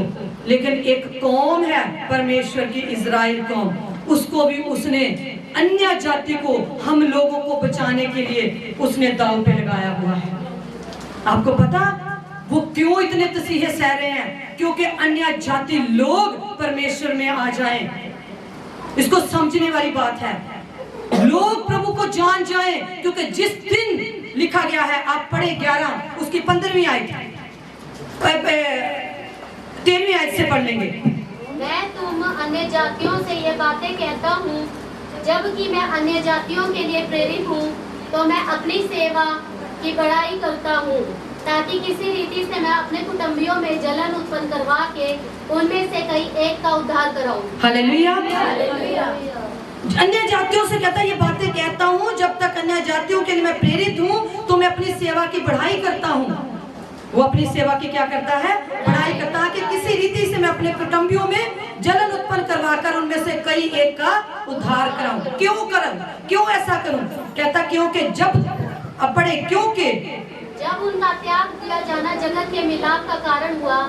लेकिन एक कौम है परमेश्वर की, इजराइल कौम, उसको भी उसने अन्य जाति को, हम लोगों को बचाने के लिए उसने दांव पे लगाया हुआ है। आपको पता वो क्यों इतने तसीहे सह रहे हैं? क्योंकि अन्य जाति लोग परमेश्वर में आ जाएं। इसको समझने वाली बात है, लोग प्रभु को जान जाएं, क्योंकि जिस दिन लिखा गया है, आप पढ़े 11 उसकी 15वीं आयत, 13वीं आयत से पढ़ लेंगे। मैं तुम अन्य जातियों से ये बातें कहता हूँ, जबकि मैं अन्य जातियों के लिए प्रेरित हूँ, तो मैं अपनी सेवा की बड़ाई करता हूँ, ताकि किसी रीति से मैं अपने कुटुंबियों में जलन उत्पन्न करवा के उनमें से कई एक का उद्धार कराऊं। हालेलुया। अन्य जातियों से कहता है ये बातें कहता हूँ, जब तक अन्य जातियों के लिए मैं प्रेरित हूँ, तो मैं अपनी सेवा की बढ़ाई करता हूँ। वो अपनी सेवा की क्या करता है? बढ़ाई तैयारी करता है कि किसी रीति से मैं अपने कुटुंबियों में जलन उत्पन्न करवाकर उनमें से कई एक का उद्धार कराऊं। क्यों करूं, क्यों ऐसा करूं? कहता क्योंकि जब अब पढ़े, क्योंकि जब उनका त्याग किया जाना जगत के मिलाप का कारण हुआ,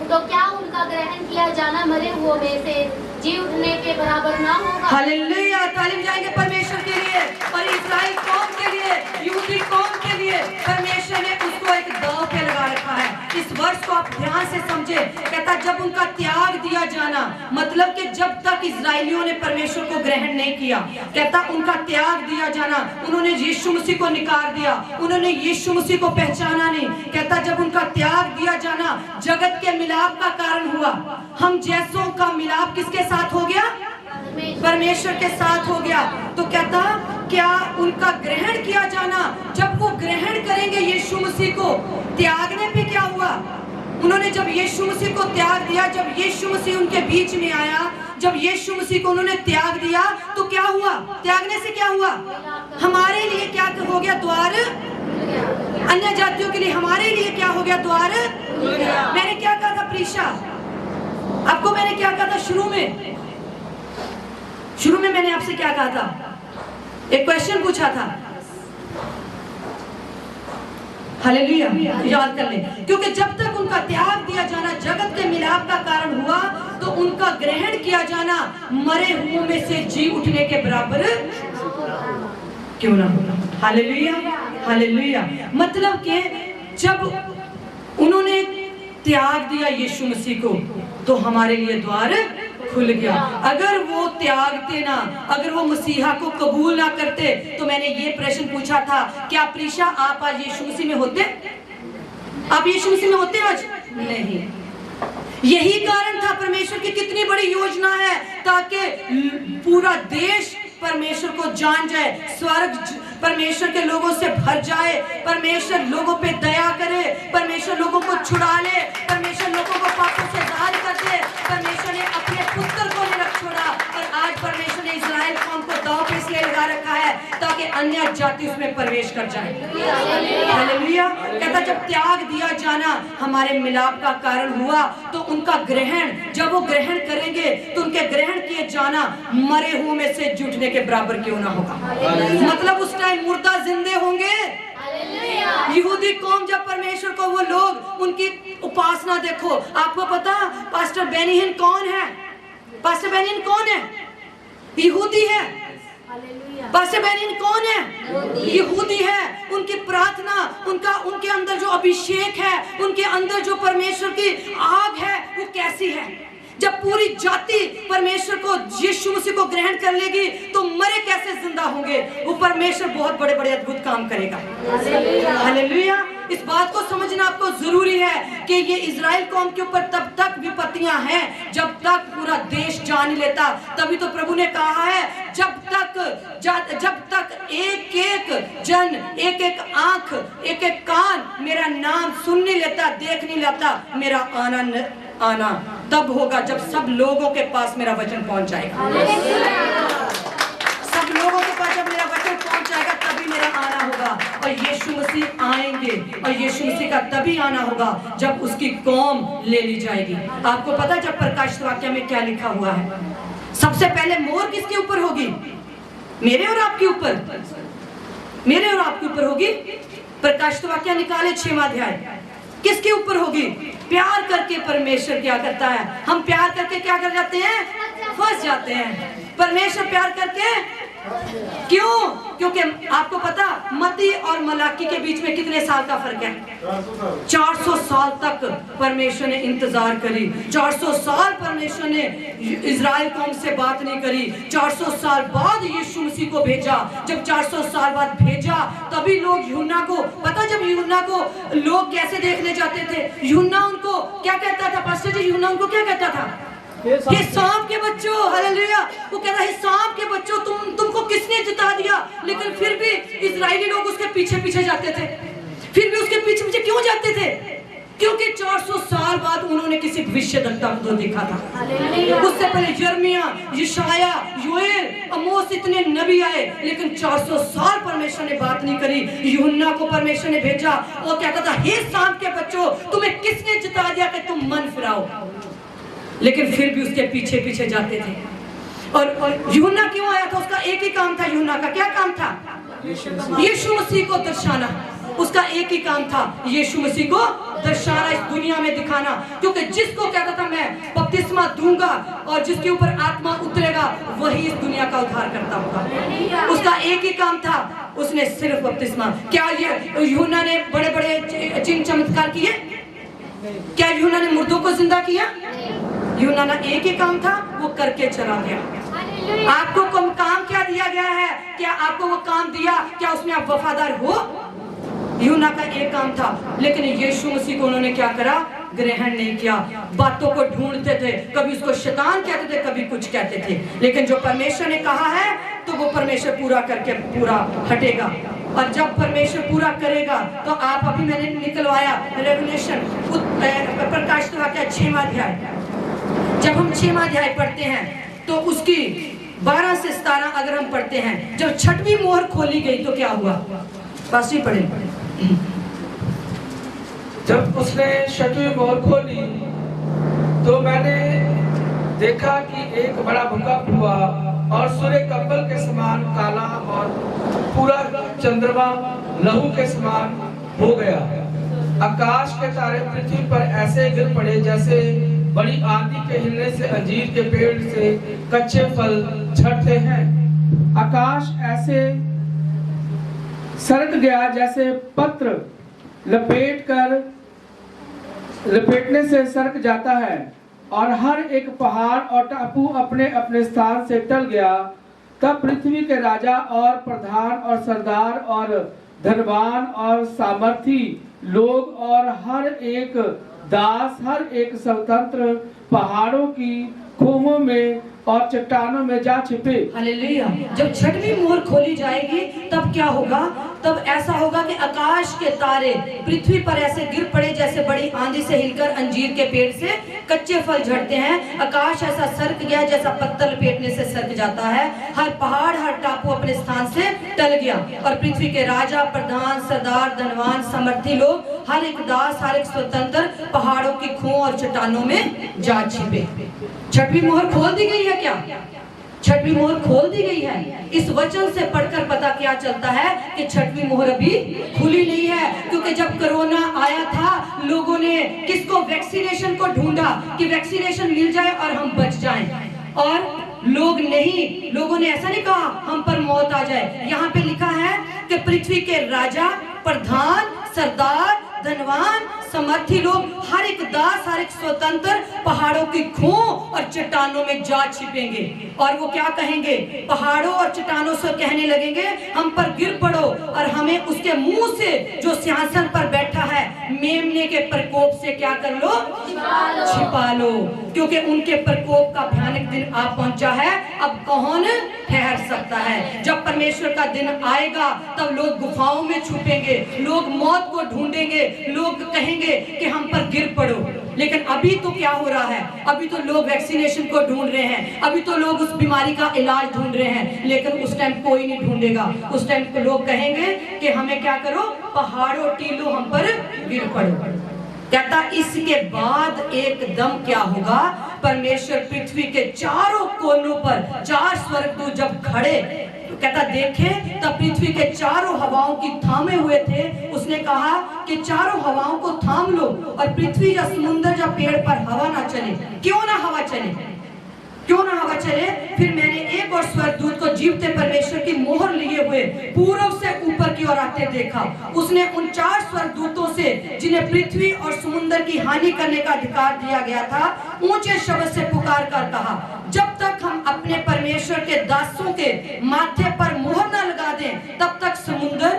तो क्या उनका ग्रहण किया जाना मरे हुओं में से जी उठने के बराबर ना होगा? हालेलुया, तालीम जाएंगे परमेश्वर के लिए और इस्राएल कौम के लिए, यहूदी कौम के लिए परमेश्वर ने उसको एक दांव पे लगा रखा है। इस वर्ष को आप ध्यान से समझे। कहता जब उनका त्याग दिया जाना, मतलब कि जब तक इजरायलियों ने परमेश्वर को ग्रहण नहीं किया, कहता उनका त्याग दिया जाना, उन्होंने यीशु मसीह को निकार दिया, उन्होंने यीशु मसीह को पहचाना नहीं। कहता जब उनका त्याग दिया जाना जगत के मिलाप का कारण हुआ। हम जैसों का मिलाप किसके साथ हो गया? परमेश्वर के साथ हो गया। तो कहता क्या उनका ग्रहण किया जाना, जब वो ग्रहण करेंगे यीशु मसीह को, त्यागने पे क्या हुआ? उन्होंने जब यीशु मसीह को त्याग दिया, जब यीशु मसीह उनके बीच में आया, जब यीशु मसीह को उन्होंने त्याग दिया, तो क्या हुआ? त्यागने से क्या हुआ? हमारे लिए क्या हो गया? द्वार, अन्य जातियों के लिए हमारे लिए क्या हो गया? द्वार। मैंने क्या कहा था प्रीशा आपको? मैंने क्या कहा था शुरू में मैंने आपसे क्या कहा था? एक क्वेश्चन पूछा था। हालेलुया, याद कर ले। क्योंकि जब तक उनका त्याग दिया जाना जगत के मिलाप का कारण हुआ, तो उनका ग्रहण किया जाना मरे हुओं में से जी उठने के बराबर क्यों ना होगा? Hallelujah, hallelujah. मतलब कि जब उन्होंने त्याग दिया यीशु मसीह को, तो हमारे लिए द्वार खुल गया। अगर वो त्यागते ना, अगर वो मसीहा को कबूल ना करते, तो मैंने ये प्रश्न पूछा था, क्या प्रीशा आप आज यीशु मसीह में होते? आप यीशु मसीह में होते आज? नहीं। यही कारण था परमेश्वर की कितनी बड़ी योजना है, ताकि पूरा देश परमेश्वर को जान जाए, स्वर्ग परमेश्वर के लोगों से भर जाए, परमेश्वर लोगों पे दया करे, परमेश्वर लोगों को छुड़ा ले, परमेश्वर लोगों को पापों से आजाद कर दे। परमेश्वर ने अपने पुत्र को नहीं रख छोड़ा, और आज परमेश्वर ने इस्राएल कौम को दांव पे इसलिए लगा रखा है ताकि अन्य जाति उसमें प्रवेश कर जाए। हालेलुया। कहता जब त्याग दिया जाना हमारे मिलाप का कारण हुआ, तो उनका ग्रहण, जब वो ग्रहण करेंगे, तो उनके ग्रहण किए जाना मरे हुए में से जुटने के बराबर क्यों ना होगा? मतलब उस टाइम मुर्दा जिंदे होंगे। यहूदी कौम जब परमेश्वर को, वो लोग उनकी उपासना देखो। आपको पता पास्टर बेनिहिन कौन है? पास्टर बेनिहिन कौन है? यहूदी है। पास्टर बेनिहिन कौन है? यहूदी है। उनकी प्रार्थना, उनके अंदर जो अभिषेक है, उनके अंदर जो परमेश्वर की आग है, वो कैसी है? जब पूरी जाति परमेश्वर को, यीशु मसीह को ग्रहण कर लेगी, तो मरे कैसे जिंदा होंगे? वो परमेश्वर बहुत बड़े बड़े अद्भुत काम करेगा। हालेलुया। इस बात को समझना आपको जरूरी है कि ये इजराइल कौम के ऊपर तब तक विपत्तियां हैं जब तक पूरा देश जान लेता। तभी तो प्रभु ने कहा है, जब तक एक एक जन, एक एक आंख, एक एक कान मेरा नाम सुन नहीं लेता, देख नहीं लेता, मेरा आना तब होगा जब सब लोगों के पास मेरा वचन पहुंच जाएगा। सब लोगों के पास जब मेरा वचन पहुंच जाएगा, तभी मेरा आना होगा। और यीशु मसीह आएंगे, और यीशु मसीह का तभी आना होगा जब उसकी कौम ले ली जाएगी। आपको पता जब प्रकाशित वाक्य में क्या लिखा हुआ है? सबसे पहले मोहर किसके ऊपर होगी? मेरे और आपके ऊपर, मेरे और आपके ऊपर होगी। प्रकाशित वाक्य निकाले 6वां अध्याय, किसके ऊपर होगी? प्यार करके परमेश्वर क्या करता है? हम प्यार करके क्या कर जाते हैं? फंस जाते हैं। परमेश्वर प्यार करके क्यों? क्योंकि आपको पता मती और मलाकी के बीच में कितने साल का फर्क है? 400 साल तक परमेश्वर ने इंतजार करी। 400 साल परमेश्वर ने इजराइल कौम से बात नहीं करी। 400 साल बाद यीशु मसीह को भेजा। जब 400 साल बाद भेजा, तभी लोग यूहन्ना को, पता जब यूहन्ना को लोग कैसे देखने जाते थे? यूहन्ना उनको क्या कहता था? पास्टर जी, यूहन्ना उनको क्या कहता था? हे सांप के बच्चों, हालेलुया। वो कहता है सांप के बच्चों, तुमको किसने जिता दिया? लेकिन फिर भी इजरायली लोग उसके पीछे पीछे जाते थे। फिर भी उसके पीछे पीछे क्यों जाते थे? क्योंकि 400 साल बाद उन्होंने किसी भविष्यद्वक्ता को देखा था। उससे पहले यिर्मयाह, यशायाह, योएल, अमोस, इतने नबी आए, लेकिन 400 साल परमेश्वर ने बात नहीं करी। यूहन्ना को परमेश्वर ने भेजा। वो कहता था, हे सांप के बच्चों, तुम्हें किसने जिता दिया कि तुम मन फिराओ, लेकिन फिर भी उसके पीछे पीछे जाते थे। और यूहन्ना क्यों आया था? उसका एक ही काम था। यूहन्ना का क्या काम था? यीशु मसीह को दर्शाना। उसका एक ही काम था, यीशु मसीह को दर्शाना, इस दुनिया में दिखाना। क्योंकि जिसको कहता था मैं बपतिस्मा दूंगा और जिसके ऊपर आत्मा उतरेगा वही इस दुनिया का उद्धार करता होगा। उसका एक ही काम था, उसने सिर्फ बपतिस्मा। क्या ये यूहन्ना ने बड़े बड़े चिन्ह चमत्कार किए? क्या यूहन्ना ने मुर्दों को जिंदा किया? यूहन्ना का एक ही काम था, वो करके चला गया। आपको काम क्या दिया गया है? क्या आपको वो काम दिया? क्या उसमें आप वफादार हो? यूहन्ना का एक काम था, लेकिन यीशु मसीह को उन्होंने क्या करा? ग्रहण नहीं किया। बातों को ढूंढते थे, कभी उसको शैतान कहते थे, कभी कुछ कहते थे, लेकिन जो परमेश्वर ने कहा है तो वो परमेश्वर पूरा करके पूरा हटेगा। और जब परमेश्वर पूरा करेगा तो आप अभी मैंने निकलवाया रेवलेशन प्रकाशित वाक्य 6वां अध्याय। जब हम 6वां अध्याय पढ़ते हैं तो उसकी 12 से 17 अगर हम पढ़ते हैं, जब 6वीं मोहर खोली गई तो क्या हुआ? बस ही पढ़े। जब उसने 6वीं मोहर खोली तो मैंने देखा कि एक बड़ा भूकंप हुआ और सूर्य कंबल के समान काला और पूरा चंद्रमा लहू के समान हो गया। आकाश के तारे पृथ्वी पर ऐसे गिर पड़े जैसे बड़ी आंधी के हिलने से अंजीर के पेड़ से कच्चे फल झड़ते हैं। आकाश ऐसे सरक गया जैसे पत्र लपेटने से सरक जाता है, और हर एक पहाड़ और टापू अपने अपने स्थान से टल गया। तब पृथ्वी के राजा और प्रधान और सरदार और धनवान और सामर्थी लोग और हर एक दास, हर एक स्वतंत्र पहाड़ों की खोमों में और चट्टानों में जा छिपे। हालेलुया। जब 6वीं मोहर खोली जाएगी तब क्या होगा? तब ऐसा होगा कि आकाश के तारे पृथ्वी पर ऐसे गिर पड़े जैसे बड़ी आंधी से हिलकर अंजीर के पेड़ से कच्चे फल झड़ते हैं। आकाश ऐसा सरक गया जैसा पत्थर लपेटने से सरक जाता है। हर पहाड़, हर टापू अपने स्थान से टल गया, और पृथ्वी के राजा, प्रधान, सरदार, धनवान, समर्थी लोग, हर एक दास, हर एक स्वतंत्र पहाड़ों की खों और चट्टानों में जा छिपे। 6वीं मोहर खोल दी गई है क्या? 6वीं मोहर खोल दी गई है। इस वचन से पढ़कर पता क्या चलता है कि 6वीं मोहर अभी खुली नहीं है। क्योंकि जब कोरोना आया था, लोगों ने किसको? वैक्सीनेशन को ढूंढा कि वैक्सीनेशन मिल जाए और हम बच जाएं, और लोगों ने ऐसा नहीं कहा हम पर मौत आ जाए। यहाँ पे लिखा है कि पृथ्वी के राजा, प्रधान, सरदार, धनवान, समर्थी लोग, हर एक दास, हर एक स्वतंत्र पहाड़ों की खों और चट्टानों में जा छिपेंगे। और वो क्या कहेंगे? पहाड़ों और चट्टानों से कहने लगेंगे हम पर गिर पड़ो और हमें उसके मुंह से जो सिंहासन पर बैठा है मेमने के प्रकोप से क्या कर लो? छिपा लो। क्योंकि उनके प्रकोप का भयानक दिन आ पहुंचा है। अब कौन ठहर सकता है? जब परमेश्वर का दिन आएगा तब लोग गुफाओं में छुपेंगे, लोग मौत को ढूंढेंगे, लोग कहेंगे कि हम पर गिर पड़ो। लेकिन अभी तो क्या हो रहा है? अभी तो लोग वैक्सीनेशन को ढूंढ रहे हैं, अभी तो लोग उस बीमारी का इलाज ढूंढ रहे हैं, लेकिन उस टाइम कोई नहीं ढूंढेगा। उस टाइम तो लोग कहेंगे कि हमें क्या करो? पहाड़ों टीलों हम पर गिर पड़ो। कहता इसके बाद एकदम क्या होगा? परमेश्वर पृथ्वी के चारों कोनों पर 4 स्वर्गदूत जब खड़े, तो कहता देखे तब पृथ्वी के चारों हवाओं की थामे हुए थे। उसने कहा कि चारों हवाओं को थाम लो, और पृथ्वी या समुद्र या पेड़ पर हवा ना चले। क्यों ना हवा चले? क्यों ना हवा चले? फिर मैंने एक और स्वर्गदूत को जीवते परमेश्वर की मोहर लिए हुए पूर्व से ऊपर की ओर आते देखा। उसने उन 4 स्वर्गदूतों से, जिन्हें पृथ्वी और समुद्र की हानि करने का अधिकार दिया गया था, ऊंचे शब्द से पुकार कर कहा, जब तक हम अपने परमेश्वर के दासों के माथे पर मोहर न लगा दें तब तक समुद्र,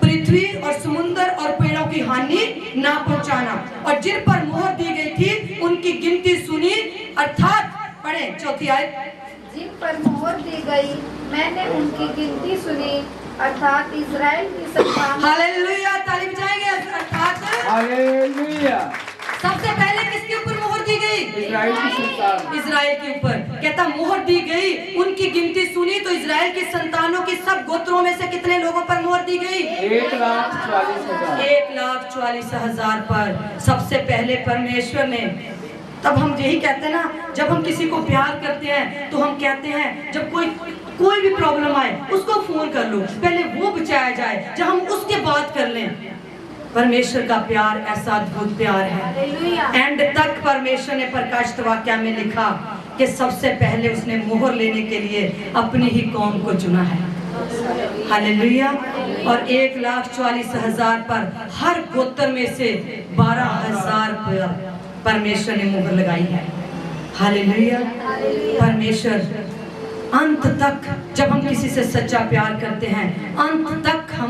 पृथ्वी और समुद्र और पेड़ों की हानि ना पहुंचाना। और जिन पर मोहर दी गई थी उनकी गिनती सुनी, अर्थात पढ़े 4थी आयत, जिन पर मोहर दी गई मैंने उनकी गिनती सुनी, अर्थात इजराइल की संतान। हालेलुया। ताली बजाएंगे। अर्थात हालेलुया। सबसे पहले किसके ऊपर मोहर दी गई? इजराइल की संतान इजराइल के ऊपर। कहता मोहर दी गई, उनकी गिनती सुनी तो इजराइल की संतानों की सब गोत्रों में से कितने लोगों पर मोहर दी गई? 1,44,000। 1,44,000 पर। सबसे पहले परमेश्वर ने, तब हम यही कहते हैं ना, जब हम किसी को प्यार करते हैं तो हम कहते हैं जब कोई भी प्रॉब्लम आए उसको फोन कर लो, पहले वो बचाया जाए, जब हम उसके बात कर लें। परमेश्वर का प्यार ऐसा अद्भुत प्यार है। एंड तक परमेश्वर ने प्रकाशित वाक्य में लिखा कि सबसे पहले उसने मोहर लेने के लिए अपनी ही कौम को चुना है। हालेलुया। और 1,44,000 पर हर गोत्र में से 12,000 पर परमेश्वर ने मोहर लगाई है। हालेलुया। परमेश्वर अंत तक, जब हम किसी से सच्चा प्यार करते हैं, अंत तक हम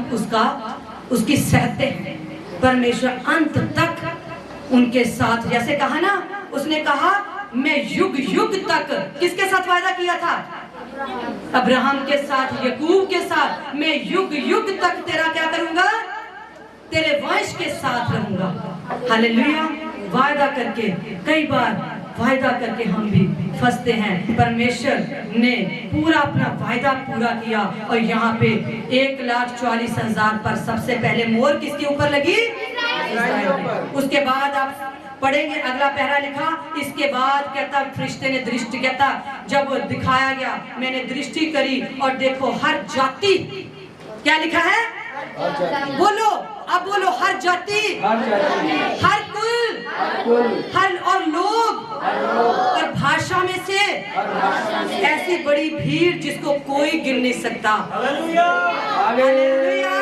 उसकी सहते हैं। परमेश्वर अंत तक उनके साथ, जैसे कहा ना, उसने कहा मैं युग युग तक, किसके साथ वायदा किया था? अब्राहम के साथ, याकूब के साथ, मैं युग युग तक तेरा क्या करूंगा? तेरे वंश के साथ रहूंगा। हालेलुया। वायदा करके, कई बार वायदा करके हम भी फंसते हैं। परमेश्वर ने पूरा अपना वायदा पूरा किया और यहाँ पे 1,44,000 पर सबसे पहले मोहर किसके ऊपर लगी? उसके बाद आप पढ़ेंगे, अगला पहरा लिखा, इसके बाद कहता फरिश्ते ने दृष्टि, कहता जब दिखाया गया, मैंने दृष्टि करी और देखो हर जाति, क्या लिखा है? बोलो, अब बोलो, हर जाति, हर कुल, हर और लोग और भाषा में से ऐसी बड़ी भीड़ जिसको कोई गिन नहीं सकता। हालेलुया।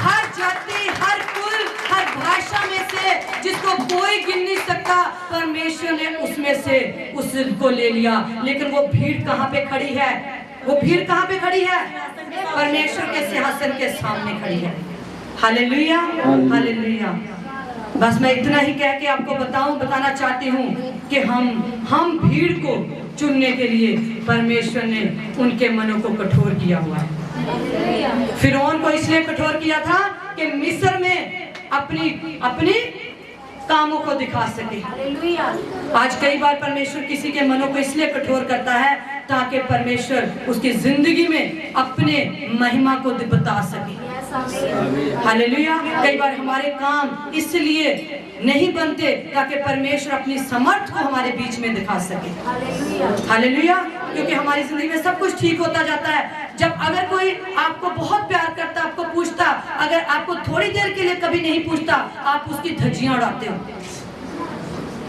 हर जाति, हर कुल, हर भाषा में से जिसको कोई गिन नहीं सकता, परमेश्वर ने उसमें से उसको ले लिया। लेकिन वो भीड़ कहाँ पे खड़ी है? वो भीड़ कहाँ पे खड़ी है? परमेश्वर के सिंहासन के सामने खड़ी है। हालेलुया। हालेलुया। बस मैं इतना ही कह के आपको बताना चाहती हूँ कि हम भीड़ को चुनने के लिए परमेश्वर ने उनके मनों को कठोर किया हुआ है। फिरौन को इसलिए कठोर किया था कि मिस्र में अपनी कामों को दिखा सके। आज कई बार परमेश्वर किसी के मनों को इसलिए कठोर करता है ताकि परमेश्वर उसकी जिंदगी में अपने महिमा को बता सके। हालेलुया। कई बार हमारे काम इसलिए नहीं बनते ताकि परमेश्वर अपनी समर्थ को हमारे बीच में दिखा सके। हालेलुया। क्योंकि हमारी जिंदगी में सब कुछ ठीक होता जाता है। जब अगर कोई आपको बहुत प्यार करता, आपको पूछता, अगर आपको थोड़ी देर के लिए कभी नहीं पूछता, आप उसकी धज्जियां उड़ाते हो।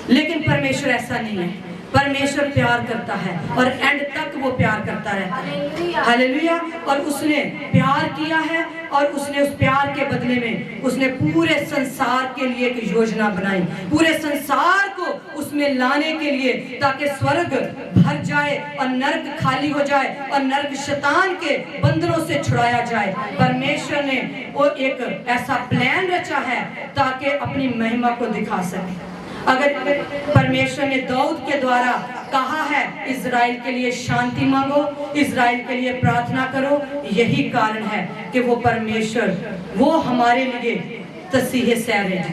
लेकिन परमेश्वर ऐसा नहीं है। परमेश्वर प्यार करता है और एंड तक वो प्यार करता रहता है। हालेलुया। और उसने प्यार किया है और उसने उस प्यार के बदले में उसने पूरे संसार के लिए एक योजना बनाई, पूरे संसार को उसमें लाने के लिए, ताकि स्वर्ग भर जाए और नर्क खाली हो जाए और नर्क शैतान के बंधनों से छुड़ाया जाए। परमेश्वर ने वो एक ऐसा प्लान रचा है ताकि अपनी महिमा को दिखा सके। अगर परमेश्वर ने दाऊद के द्वारा कहा है इजराइल के लिए शांति मांगो, इजराइल के लिए प्रार्थना करो, यही कारण है कि वो परमेश्वर वो हमारे लिए तसीहे सैर है,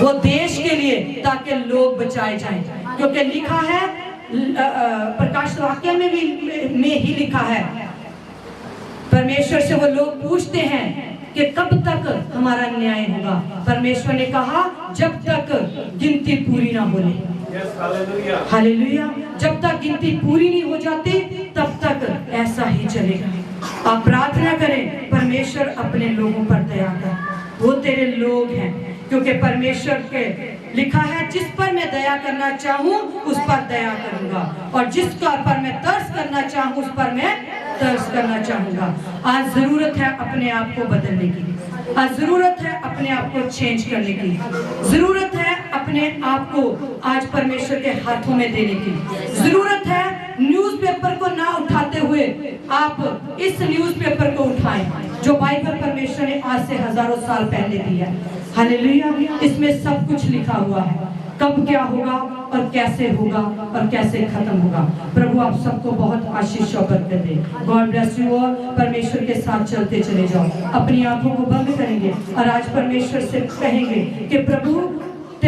वो देश के लिए, ताकि लोग बचाए जाएं। क्योंकि लिखा है प्रकाशित वाक्य में ही लिखा है, परमेश्वर से वो लोग पूछते हैं कि कब तक हमारा न्याय होगा। परमेश्वर ने कहा जब तक गिनती पूरी ना हो ले। हालेलुया। जब तक गिनती पूरी नहीं हो जाती तब तक ऐसा ही चलेगा। आप प्रार्थना करें, परमेश्वर अपने लोगों पर दया कर, वो तेरे लोग हैं। क्योंकि परमेश्वर के लिखा है जिस पर मैं दया करना चाहूँ उस पर दया करूंगा और जिस पर मैं तरस करना चाहूँ उस पर मैं तरस करना चाहूंगा। आज जरूरत है अपने आप को बदलने की, आज जरूरत है अपने आप को चेंज करने की, जरूरत है अपने आप को आज परमेश्वर के हाथों में देने की जरूरत है। न्यूज़पेपर को ना उठाते हुए आप इस न्यूज़पेपर को उठाएं जो बाइबल परमेश्वर ने आज से हजारों साल पहले दी है। हालेलुया। इसमें सब कुछ लिखा हुआ है, कब क्या होगा और कैसे होगा और कैसे खत्म होगा। प्रभु आप सबको बहुत आशीष और बरकत दे। God bless you all. परमेश्वर के साथ चलते चले जाओ, अपनी आंखों को बंद करेंगे और आज परमेश्वर से कहेंगे कि प्रभु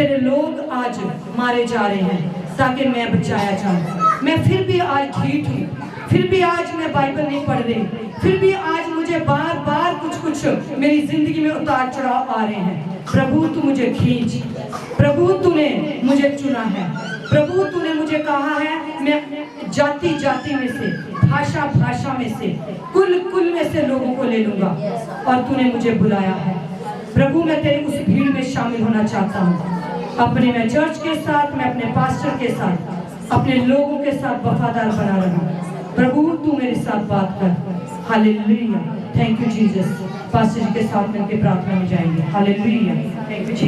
तेरे लोग आज मारे जा रहे हैं ताकि मैं बचाया जाऊं। मैं फिर भी आज ढीठ हूँ, फिर भी आज मैं बाइबल नहीं पढ़ रही, फिर भी आज मुझे बार बार कुछ मेरी जिंदगी में उतार चढ़ाव आ रहे हैं। प्रभु तू मुझे खींच, प्रभु तूने मुझे चुना है, प्रभु तूने मुझे कहा है मैं जाति जाति में से, भाषा भाषा में से, कुल कुल में से लोगों को ले लूंगा और तूने मुझे बुलाया है। प्रभु मैं तेरे उस भीड़ में शामिल होना चाहता हूँ। अपने मैं चर्च के साथ, मैं अपने पास्टर के साथ, अपने लोगों के साथ वफादार बना रहा। प्रभु तू मेरे साथ बात कर। Hallelujah, thank you Jesus. Pastor ji के साथ मिलकर प्रार्थना में जाएंगे। Hallelujah, thank you Jesus.